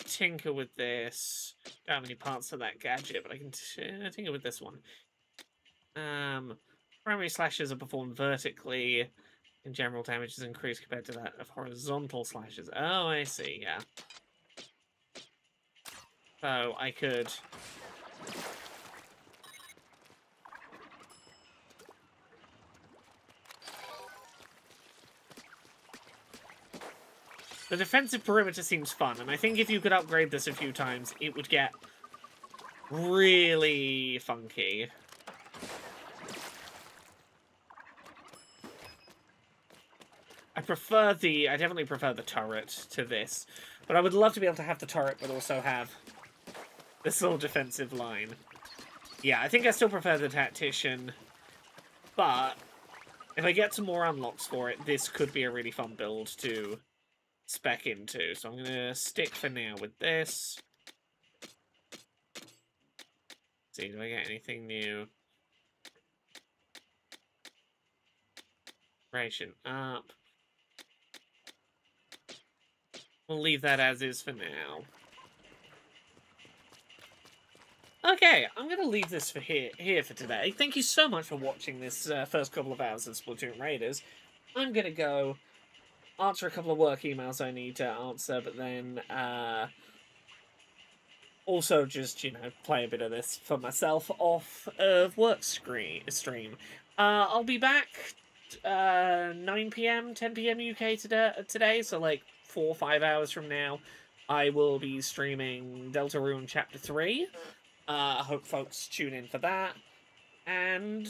tinker with this. Don't have any parts of that gadget, but I can tinker with this one. Primary slashes are performed vertically. In general, damage is increased compared to that of horizontal slashes. Oh, I see, yeah. So I could... The defensive perimeter seems fun, and I think if you could upgrade this a few times, it would get really funky. I definitely prefer the turret to this, but I would love to be able to have the turret, but also have this little defensive line. Yeah, I think I still prefer the tactician, but if I get some more unlocks for it, this could be a really fun build to spec into. So I'm going to stick for now with this. Let's see, do I get anything new? Ration up. We'll leave that as is for now. Okay, I'm going to leave this for here for today. Thank you so much for watching this first couple of hours of Splatoon Raiders. I'm going to go answer a couple of work emails I need to answer, but then also just, you know, play a bit of this for myself off of work stream. I'll be back 9 p.m., 10 p.m. UK today, so like 4 or 5 hours from now, I will be streaming Deltarune Chapter 3. I hope folks tune in for that. And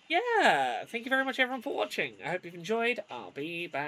yeah, thank you very much everyone for watching. I hope you've enjoyed. I'll be back.